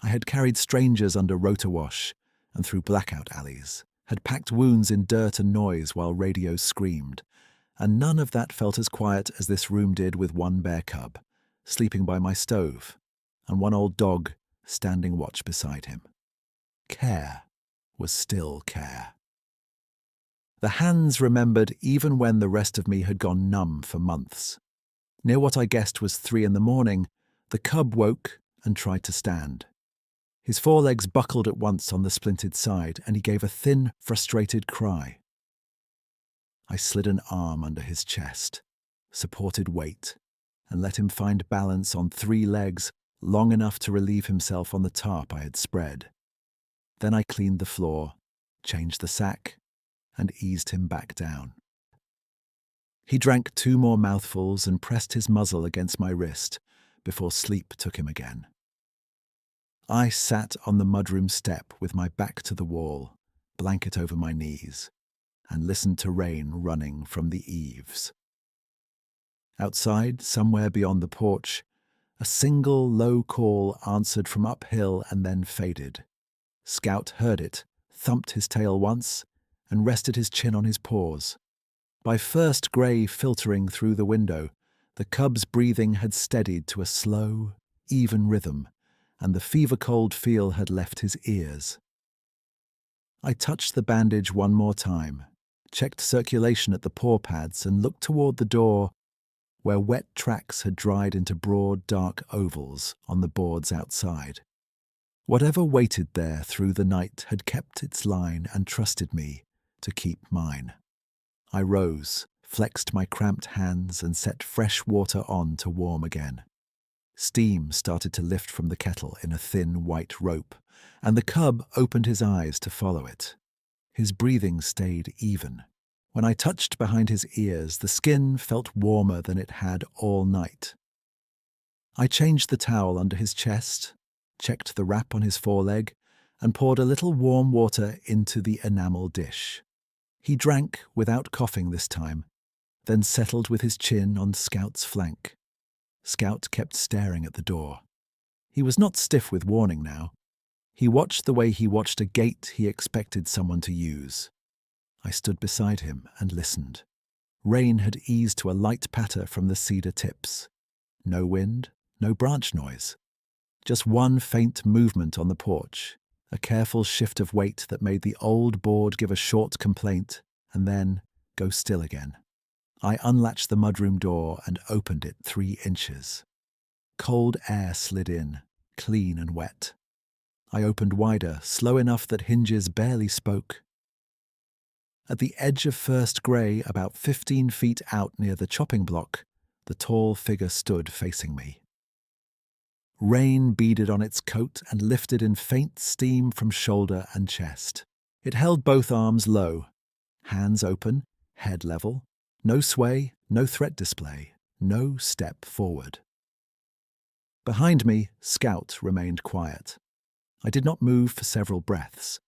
I had carried strangers under rotor wash and through blackout alleys, had packed wounds in dirt and noise while radios screamed, and none of that felt as quiet as this room did with one bear cub, sleeping by my stove, and one old dog standing watch beside him. Care was still care. The hands remembered even when the rest of me had gone numb for months. Near what I guessed was 3 a.m, the cub woke and tried to stand. His forelegs buckled at once on the splinted side, and he gave a thin, frustrated cry. I slid an arm under his chest, supported weight, and let him find balance on 3 legs long enough to relieve himself on the tarp I had spread. Then I cleaned the floor, changed the sack, and eased him back down. He drank 2 more mouthfuls and pressed his muzzle against my wrist before sleep took him again. I sat on the mudroom step with my back to the wall, blanket over my knees, and listened to rain running from the eaves. Outside, somewhere beyond the porch, a single low call answered from uphill and then faded. Scout heard it, thumped his tail once, and rested his chin on his paws. By first grey filtering through the window, the cub's breathing had steadied to a slow, even rhythm, and the fever-cold feel had left his ears. I touched the bandage one more time, checked circulation at the paw pads, and looked toward the door where wet tracks had dried into broad, dark ovals on the boards outside. Whatever waited there through the night had kept its line and trusted me to keep mine. I rose, flexed my cramped hands, and set fresh water on to warm again. Steam started to lift from the kettle in a thin white rope, and the cub opened his eyes to follow it. His breathing stayed even. When I touched behind his ears, the skin felt warmer than it had all night. I changed the towel under his chest, checked the wrap on his foreleg, and poured a little warm water into the enamel dish. He drank without coughing this time, then settled with his chin on Scout's flank. Scout kept staring at the door. He was not stiff with warning now. He watched the way he watched a gate he expected someone to use. I stood beside him and listened. Rain had eased to a light patter from the cedar tips. No wind, no branch noise. Just one faint movement on the porch, a careful shift of weight that made the old board give a short complaint and then go still again. I unlatched the mudroom door and opened it 3 inches. Cold air slid in, clean and wet. I opened wider, slow enough that hinges barely spoke. At the edge of first grey, about 15 feet out near the chopping block, the tall figure stood facing me. Rain beaded on its coat and lifted in faint steam from shoulder and chest. It held both arms low, hands open, head level, no sway, no threat display, no step forward. Behind me, Scout remained quiet. I did not move for several breaths.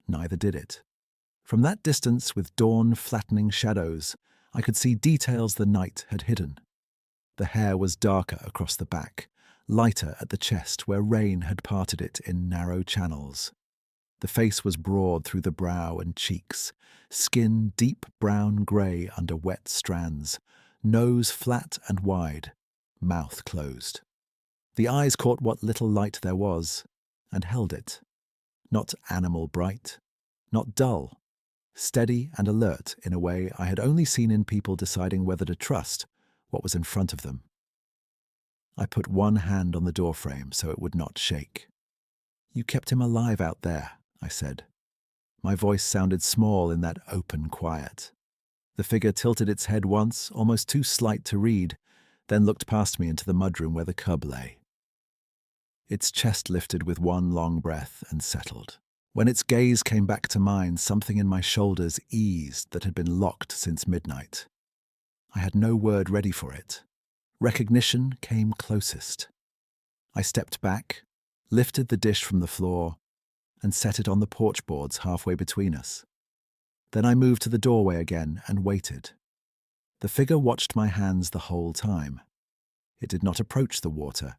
Neither did it. From that distance, with dawn flattening shadows, I could see details the night had hidden. The hair was darker across the back, lighter at the chest where rain had parted it in narrow channels. The face was broad through the brow and cheeks, skin deep brown grey under wet strands, nose flat and wide, mouth closed. The eyes caught what little light there was, and held it. Not animal bright, not dull, steady and alert in a way I had only seen in people deciding whether to trust what was in front of them. I put one hand on the doorframe so it would not shake. "You kept him alive out there," I said. My voice sounded small in that open quiet. The figure tilted its head once, almost too slight to read, then looked past me into the mudroom where the cub lay. Its chest lifted with one long breath and settled. When its gaze came back to mine, something in my shoulders eased that had been locked since midnight. I had no word ready for it. Recognition came closest. I stepped back, lifted the dish from the floor, and set it on the porch boards halfway between us. Then I moved to the doorway again and waited. The figure watched my hands the whole time. It did not approach the water.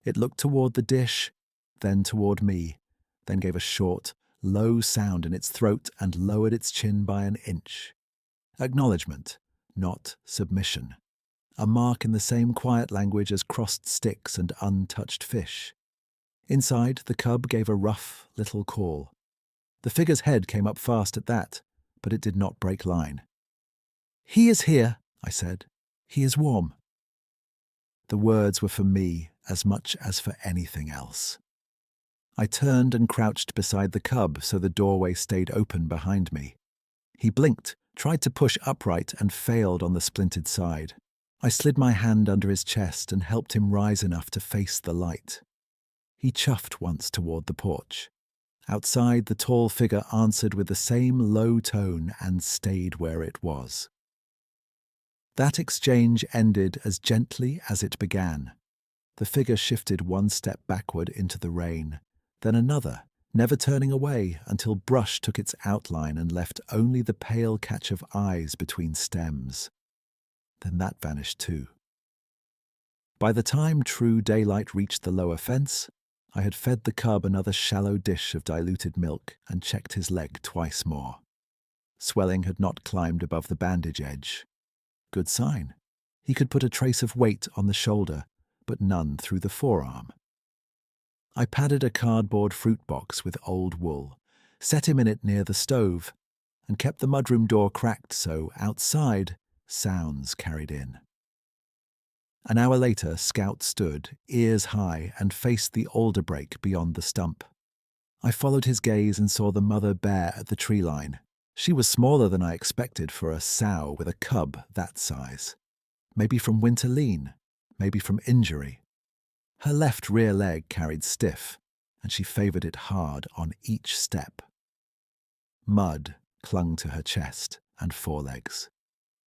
It looked toward the dish, then toward me, then gave a short, low sound in its throat and lowered its chin by an inch. Acknowledgement, not submission. A mark in the same quiet language as crossed sticks and untouched fish. Inside, the cub gave a rough little call. The figure's head came up fast at that, but it did not break line. "He is here," I said. "He is warm." The words were for me as much as for anything else. I turned and crouched beside the cub so the doorway stayed open behind me. He blinked, tried to push upright and failed on the splintered side. I slid my hand under his chest and helped him rise enough to face the light. He chuffed once toward the porch. Outside, the tall figure answered with the same low tone and stayed where it was. That exchange ended as gently as it began. The figure shifted one step backward into the rain, then another, never turning away until brush took its outline and left only the pale catch of eyes between stems. Then that vanished too. By the time true daylight reached the lower fence, I had fed the cub another shallow dish of diluted milk and checked his leg twice more. Swelling had not climbed above the bandage edge. Good sign. He could put a trace of weight on the shoulder, but none through the forearm. I padded a cardboard fruit box with old wool, set him in it near the stove, and kept the mudroom door cracked so, outside, sounds carried in. An hour later, Scout stood, ears high, and faced the alder brake beyond the stump. I followed his gaze and saw the mother bear at the tree line. She was smaller than I expected for a sow with a cub that size. Maybe from winter lean, maybe from injury. Her left rear leg carried stiff, and she favored it hard on each step. Mud clung to her chest and forelegs.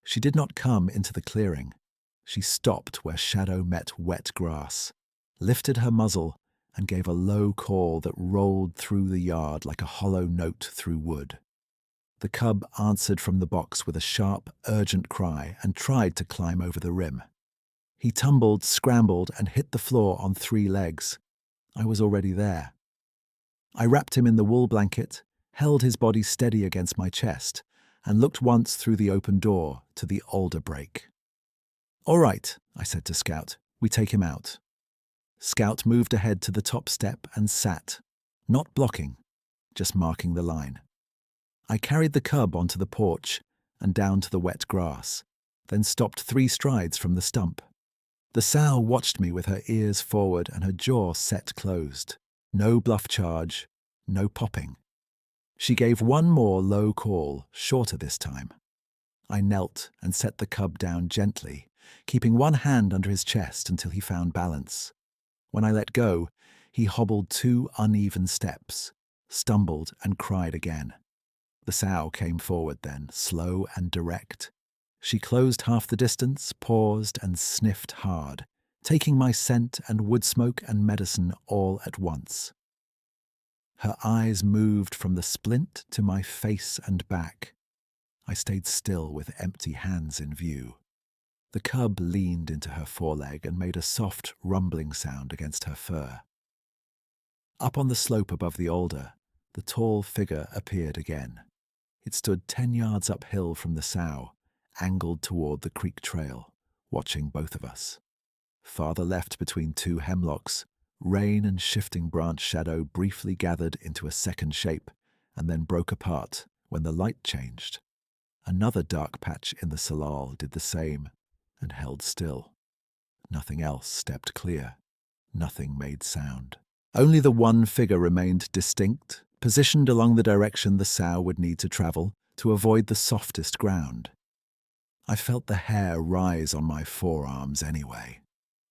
She did not come into the clearing. She stopped where shadow met wet grass, lifted her muzzle, and gave a low call that rolled through the yard like a hollow note through wood. The cub answered from the box with a sharp, urgent cry and tried to climb over the rim. He tumbled, scrambled, and hit the floor on 3 legs. I was already there. I wrapped him in the wool blanket, held his body steady against my chest, and looked once through the open door to the alder brake. "All right," I said to Scout, "we take him out." Scout moved ahead to the top step and sat, not blocking, just marking the line. I carried the cub onto the porch and down to the wet grass, then stopped 3 strides from the stump. The sow watched me with her ears forward and her jaw set closed. No bluff charge, no popping. She gave one more low call, shorter this time. I knelt and set the cub down gently, keeping one hand under his chest until he found balance. When I let go, he hobbled 2 uneven steps, stumbled and cried again. The sow came forward then, slow and direct. She closed half the distance, paused and sniffed hard, taking my scent and wood smoke and medicine all at once. Her eyes moved from the splint to my face and back. I stayed still with empty hands in view. The cub leaned into her foreleg and made a soft, rumbling sound against her fur. Up on the slope above the alder, the tall figure appeared again. It stood 10 yards uphill from the sow, angled toward the creek trail, watching both of us. Farther left between 2 hemlocks, rain and shifting branch shadow briefly gathered into a second shape and then broke apart when the light changed. Another dark patch in the salal did the same and held still. Nothing else stepped clear. Nothing made sound. Only the one figure remained distinct, positioned along the direction the sow would need to travel to avoid the softest ground. I felt the hair rise on my forearms anyway.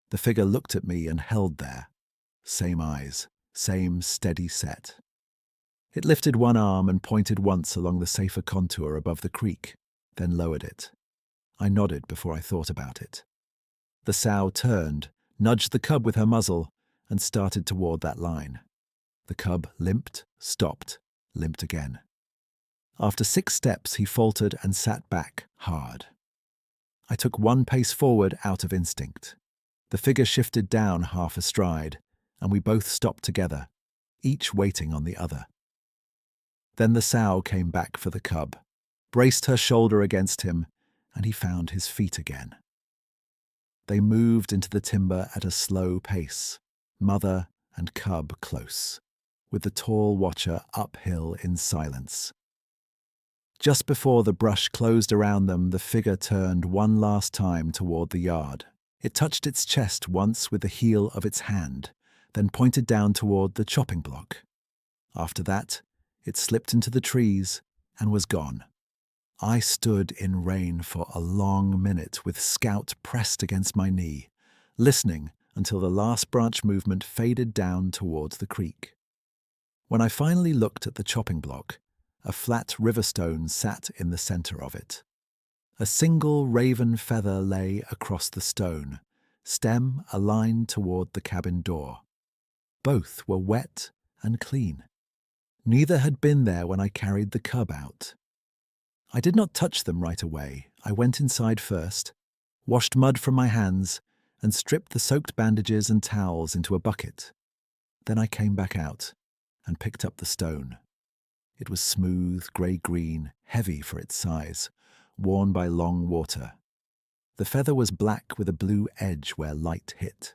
The figure looked at me and held there. Same eyes, same steady set. It lifted one arm and pointed once along the safer contour above the creek, then lowered it. I nodded before I thought about it. The sow turned, nudged the cub with her muzzle, and started toward that line. The cub limped, stopped, limped again. After 6 steps, he faltered and sat back hard. I took 1 pace forward out of instinct. The figure shifted down half a stride, and we both stopped together, each waiting on the other. Then the sow came back for the cub, braced her shoulder against him, and he found his feet again. They moved into the timber at a slow pace, mother and cub close, with the tall watcher uphill in silence. Just before the brush closed around them, the figure turned one last time toward the yard. It touched its chest once with the heel of its hand, then pointed down toward the chopping block. After that, it slipped into the trees and was gone. I stood in rain for a long minute with Scout pressed against my knee, listening until the last branch movement faded down towards the creek. When I finally looked at the chopping block, a flat river stone sat in the center of it. A single raven feather lay across the stone, stem aligned toward the cabin door. Both were wet and clean. Neither had been there when I carried the cub out. I did not touch them right away. I went inside first, washed mud from my hands, and stripped the soaked bandages and towels into a bucket. Then I came back out and picked up the stone. It was smooth, grey-green, heavy for its size, worn by long water. The feather was black with a blue edge where light hit.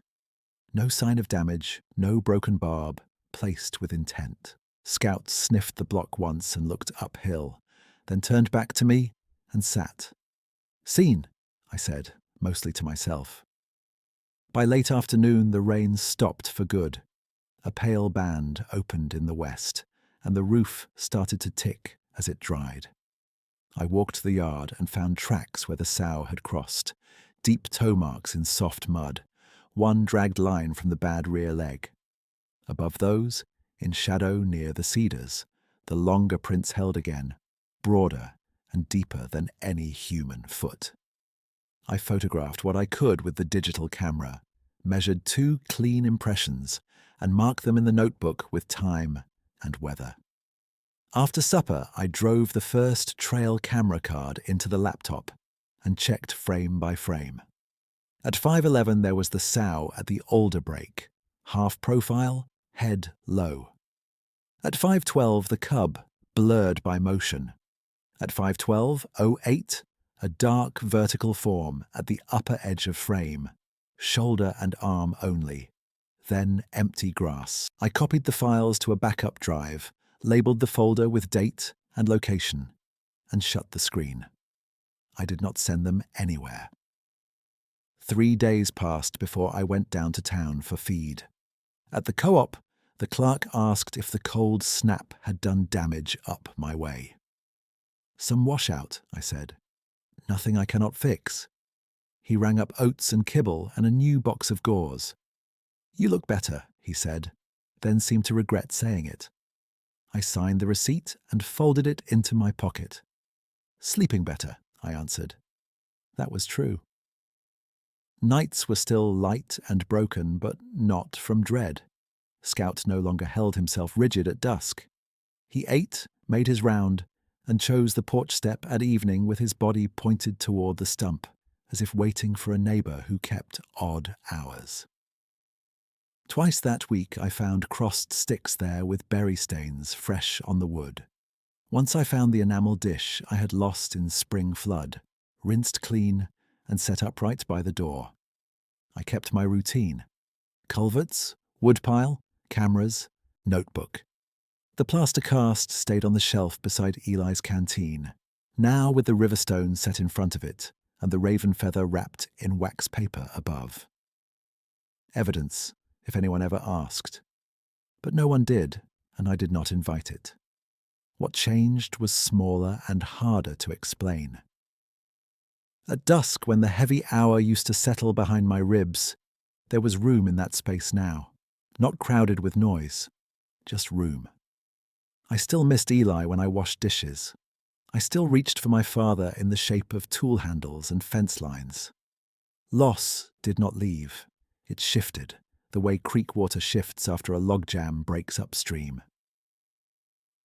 No sign of damage, no broken barb, placed with intent. Scout sniffed the block once and looked uphill, then turned back to me and sat. "Seen," I said, mostly to myself. By late afternoon, the rain stopped for good. A pale band opened in the west, and the roof started to tick as it dried. I walked the yard and found tracks where the sow had crossed, deep toe marks in soft mud, one dragged line from the bad rear leg. Above those, in shadow near the cedars, the longer prints held again, broader and deeper than any human foot. I photographed what I could with the digital camera, measured 2 clean impressions, and marked them in the notebook with time and weather. After supper, I drove the first trail camera card into the laptop and checked frame by frame. At 5:11 there was the sow at the alder break, half profile, head low. At 5:12 the cub, blurred by motion. At 5:12:08, a dark vertical form at the upper edge of frame, shoulder and arm only, then empty grass. I copied the files to a backup drive, labeled the folder with date and location, and shut the screen. I did not send them anywhere. 3 days passed before I went down to town for feed. At the co-op, the clerk asked if the cold snap had done damage up my way. "Some washout," I said. "Nothing I cannot fix." He rang up oats and kibble and a new box of gauze. "You look better," he said, then seemed to regret saying it. I signed the receipt and folded it into my pocket. "Sleeping better," I answered. That was true. Nights were still light and broken, but not from dread. Scout no longer held himself rigid at dusk. He ate, made his round, and chose the porch step at evening with his body pointed toward the stump, as if waiting for a neighbor who kept odd hours. Twice that week I found crossed sticks there with berry stains fresh on the wood. Once I found the enamel dish I had lost in spring flood, rinsed clean and set upright by the door. I kept my routine. Culverts, woodpile, cameras, notebook. The plaster cast stayed on the shelf beside Eli's canteen, now with the river stone set in front of it and the raven feather wrapped in wax paper above. Evidence, if anyone ever asked. But no one did, and I did not invite it. What changed was smaller and harder to explain. At dusk, when the heavy hour used to settle behind my ribs, there was room in that space now, not crowded with noise, just room. I still missed Eli when I washed dishes. I still reached for my father in the shape of tool handles and fence lines. Loss did not leave. It shifted, the way creek water shifts after a logjam breaks upstream.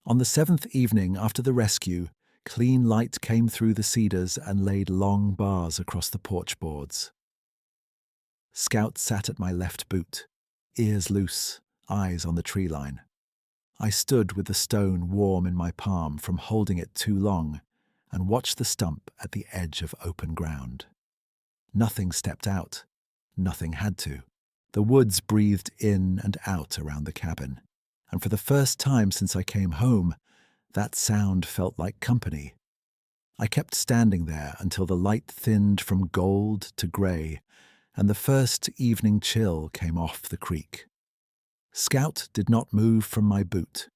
On the 7th evening after the rescue, clean light came through the cedars and laid long bars across the porch boards. Scout sat at my left boot, ears loose, eyes on the tree line. I stood with the stone warm in my palm from holding it too long and watched the stump at the edge of open ground. Nothing stepped out. Nothing had to. The woods breathed in and out around the cabin, and for the first time since I came home, that sound felt like company. I kept standing there until the light thinned from gold to grey, and the first evening chill came off the creek. Scout did not move from my boot.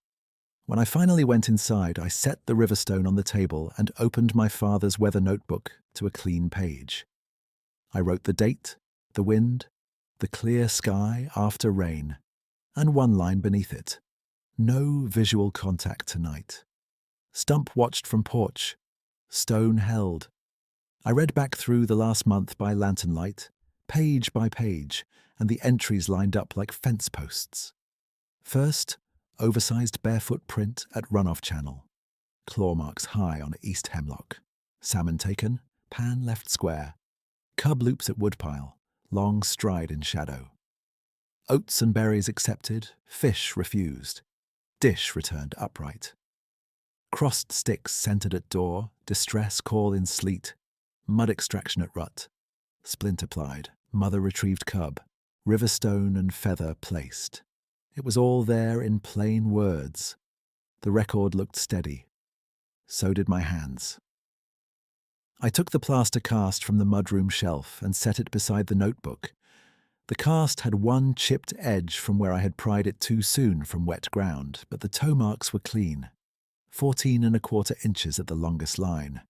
When I finally went inside, I set the Riverstone on the table and opened my father's weather notebook to a clean page. I wrote the date, the wind, the clear sky after rain, and one line beneath it. No visual contact tonight. Stump watched from porch. Stone held. I read back through the last month by lantern light, page by page, and the entries lined up like fence posts. First, oversized barefoot print at runoff channel. Claw marks high on East Hemlock. Salmon taken, pan left square. Cub loops at woodpile, long stride in shadow. Oats and berries accepted, fish refused. Dish returned upright. Crossed sticks centered at door, distress call in sleet. Mud extraction at rut. Splint applied, mother retrieved cub. Riverstone and feather placed. It was all there in plain words. The record looked steady. So did my hands. I took the plaster cast from the mudroom shelf and set it beside the notebook. The cast had one chipped edge from where I had pried it too soon from wet ground, but the toe marks were clean. 14¼ inches at the longest line.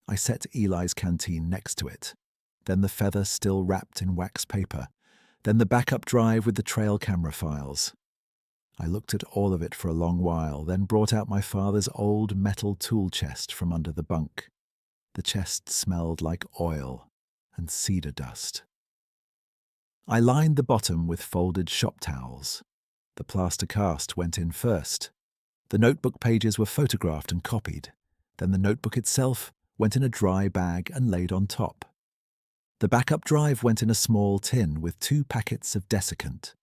I set Eli's canteen next to it, then the feather still wrapped in wax paper, then the backup drive with the trail camera files. I looked at all of it for a long while, then brought out my father's old metal tool chest from under the bunk. The chest smelled like oil and cedar dust. I lined the bottom with folded shop towels. The plaster cast went in first. The notebook pages were photographed and copied. Then the notebook itself went in a dry bag and laid on top. The backup drive went in a small tin with 2 packets of desiccant.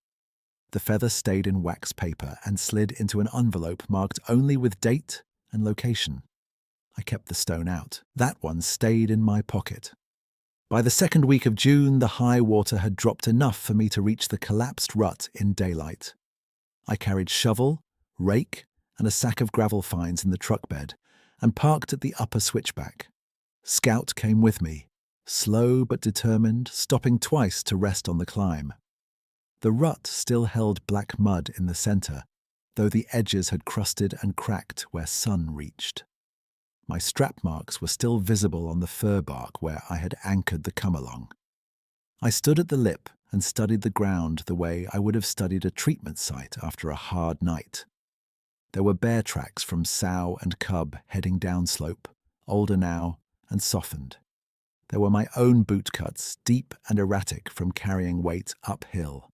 The feather stayed in wax paper and slid into an envelope marked only with date and location. I kept the stone out. That one stayed in my pocket. By the second week of June, the high water had dropped enough for me to reach the collapsed rut in daylight. I carried shovel, rake, and a sack of gravel fines in the truck bed and parked at the upper switchback. Scout came with me, slow but determined, stopping twice to rest on the climb. The rut still held black mud in the center, though the edges had crusted and cracked where sun reached. My strap marks were still visible on the fir bark where I had anchored the come-along. I stood at the lip and studied the ground the way I would have studied a treatment site after a hard night. There were bear tracks from sow and cub heading downslope, older now and softened. There were my own boot cuts, deep and erratic from carrying weight uphill.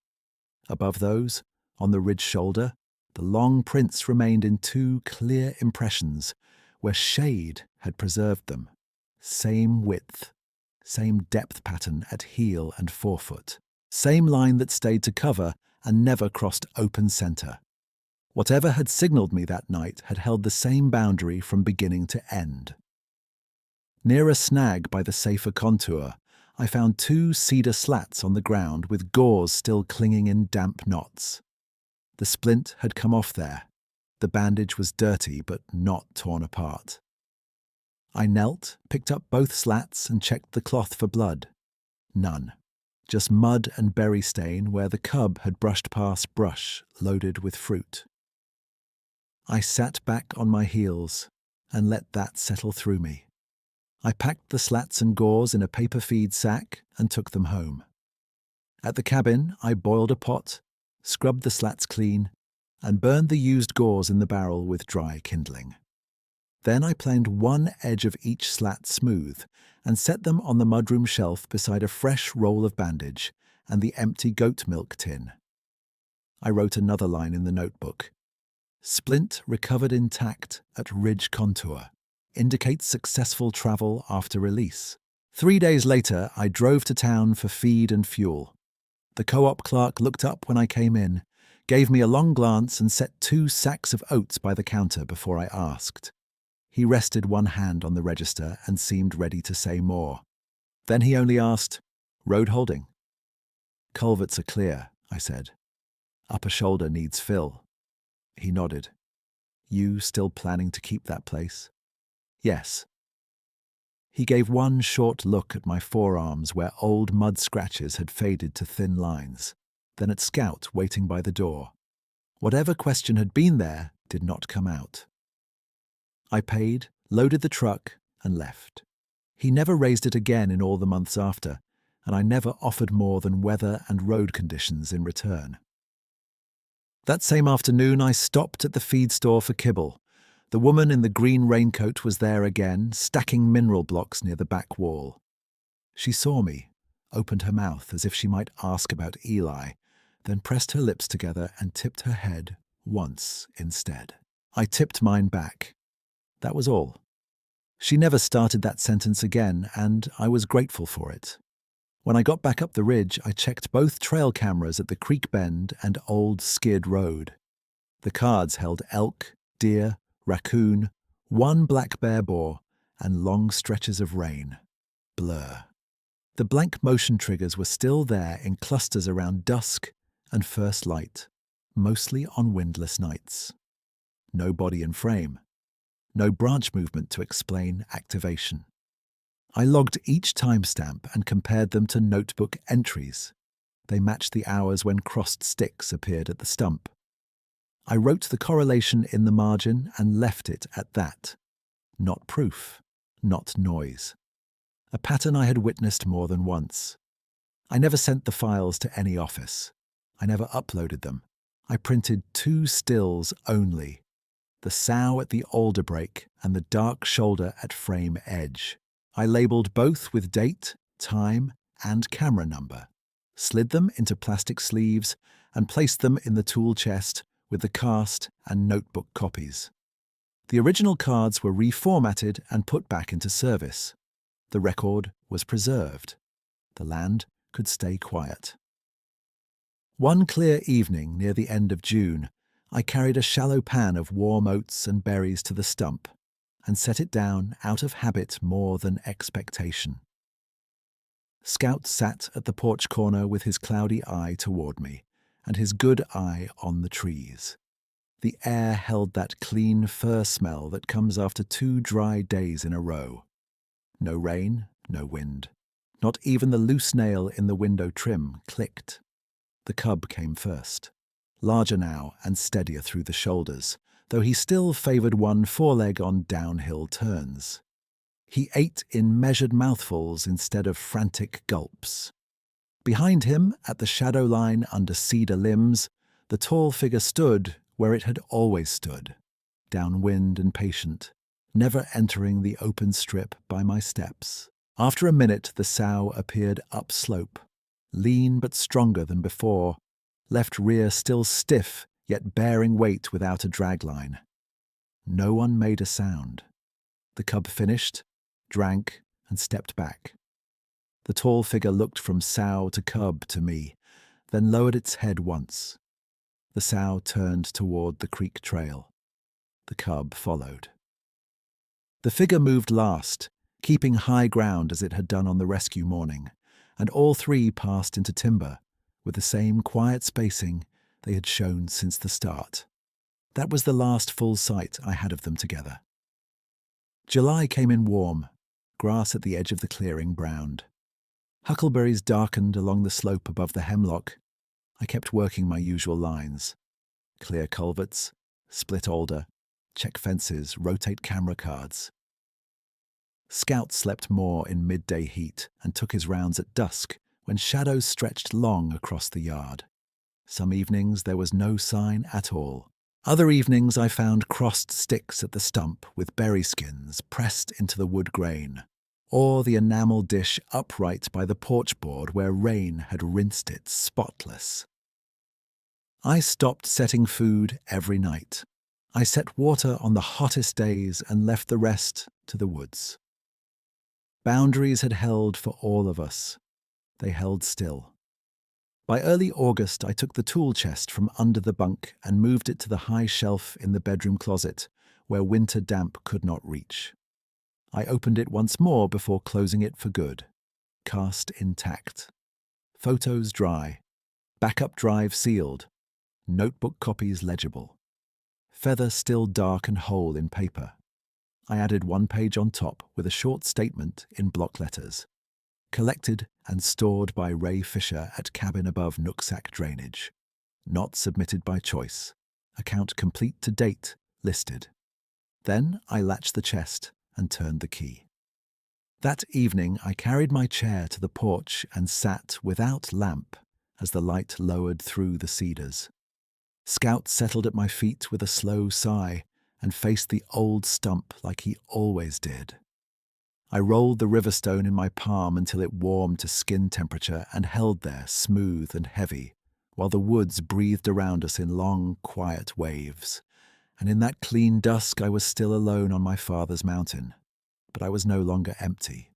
Above those, on the ridge shoulder, the long prints remained in 2 clear impressions where shade had preserved them. Same width, same depth pattern at heel and forefoot, same line that stayed to cover and never crossed open center. Whatever had signaled me that night had held the same boundary from beginning to end. Near a snag by the safer contour, I found 2 cedar slats on the ground with gauze still clinging in damp knots. The splint had come off there. The bandage was dirty but not torn apart. I knelt, picked up both slats and checked the cloth for blood. None. Just mud and berry stain where the cub had brushed past brush loaded with fruit. I sat back on my heels and let that settle through me. I packed the slats and gauze in a paper feed sack and took them home. At the cabin, I boiled a pot, scrubbed the slats clean, and burned the used gauze in the barrel with dry kindling. Then I planed one edge of each slat smooth and set them on the mudroom shelf beside a fresh roll of bandage and the empty goat milk tin. I wrote another line in the notebook. Splint recovered intact at ridge contour. Indicates successful travel after release. 3 days later, I drove to town for feed and fuel. The co-op clerk looked up when I came in, gave me a long glance and set 2 sacks of oats by the counter before I asked. He rested one hand on the register and seemed ready to say more. Then he only asked, "Road holding?" "Culverts are clear," I said. "Upper shoulder needs fill." He nodded. "You still planning to keep that place?" "Yes." He gave one short look at my forearms where old mud scratches had faded to thin lines, then at Scout waiting by the door. Whatever question had been there, did not come out. I paid, loaded the truck, and left. He never raised it again in all the months after, and I never offered more than weather and road conditions in return. That same afternoon, I stopped at the feed store for kibble. The woman in the green raincoat was there again, stacking mineral blocks near the back wall. She saw me, opened her mouth as if she might ask about Eli, then pressed her lips together and tipped her head once instead. I tipped mine back. That was all. She never started that sentence again, and I was grateful for it. When I got back up the ridge, I checked both trail cameras at the creek bend and Old Skid Road. The cards held elk, deer, raccoon, one black bear boar, and long stretches of rain. Blur. The blank motion triggers were still there in clusters around dusk and first light, mostly on windless nights. No body in frame. No branch movement to explain activation. I logged each timestamp and compared them to notebook entries. They matched the hours when crossed sticks appeared at the stump. I wrote the correlation in the margin and left it at that. Not proof, not noise. A pattern I had witnessed more than once. I never sent the files to any office. I never uploaded them. I printed 2 stills only. The sow at the alder break and the dark shoulder at frame edge. I labelled both with date, time, and camera number, slid them into plastic sleeves, and placed them in the tool chest with the cast and notebook copies. The original cards were reformatted and put back into service. The record was preserved. The land could stay quiet. One clear evening near the end of June, I carried a shallow pan of warm oats and berries to the stump and set it down out of habit more than expectation. Scout sat at the porch corner with his cloudy eye toward me and his good eye on the trees. The air held that clean fir smell that comes after 2 dry days in a row. No rain, no wind. Not even the loose nail in the window trim clicked. The cub came first. Larger now and steadier through the shoulders, though he still favoured one foreleg on downhill turns. He ate in measured mouthfuls instead of frantic gulps. Behind him, at the shadow line under cedar limbs, the tall figure stood where it had always stood, downwind and patient, never entering the open strip by my steps. After a minute, the sow appeared upslope, lean but stronger than before, left rear still stiff, yet bearing weight without a dragline. No one made a sound. The cub finished, drank, and stepped back. The tall figure looked from sow to cub to me, then lowered its head once. The sow turned toward the creek trail. The cub followed. The figure moved last, keeping high ground as it had done on the rescue morning, and all 3 passed into timber, with the same quiet spacing they had shown since the start. That was the last full sight I had of them together. July came in warm, grass at the edge of the clearing browned. Huckleberries darkened along the slope above the hemlock. I kept working my usual lines. Clear culverts, split alder, check fences, rotate camera cards. Scout slept more in midday heat and took his rounds at dusk, when shadows stretched long across the yard. Some evenings there was no sign at all. Other evenings I found crossed sticks at the stump with berry skins pressed into the wood grain, or the enamel dish upright by the porch board where rain had rinsed it spotless. I stopped setting food every night. I set water on the hottest days and left the rest to the woods. Boundaries had held for all of us. They held still. By early August, I took the tool chest from under the bunk and moved it to the high shelf in the bedroom closet, where winter damp could not reach. I opened it once more before closing it for good. Cast intact. Photos dry. Backup drive sealed. Notebook copies legible. Feather still dark and whole in paper. I added 1 page on top with a short statement in block letters. Collected and stored by Ray Fisher at cabin above Nooksack Drainage. Not submitted by choice. Account complete to date listed. Then I latched the chest and turned the key. That evening I carried my chair to the porch and sat without lamp as the light lowered through the cedars. Scout settled at my feet with a slow sigh and faced the old stump like he always did. I rolled the river stone in my palm until it warmed to skin temperature and held there smooth and heavy, while the woods breathed around us in long, quiet waves. And in that clean dusk I was still alone on my father's mountain. But I was no longer empty.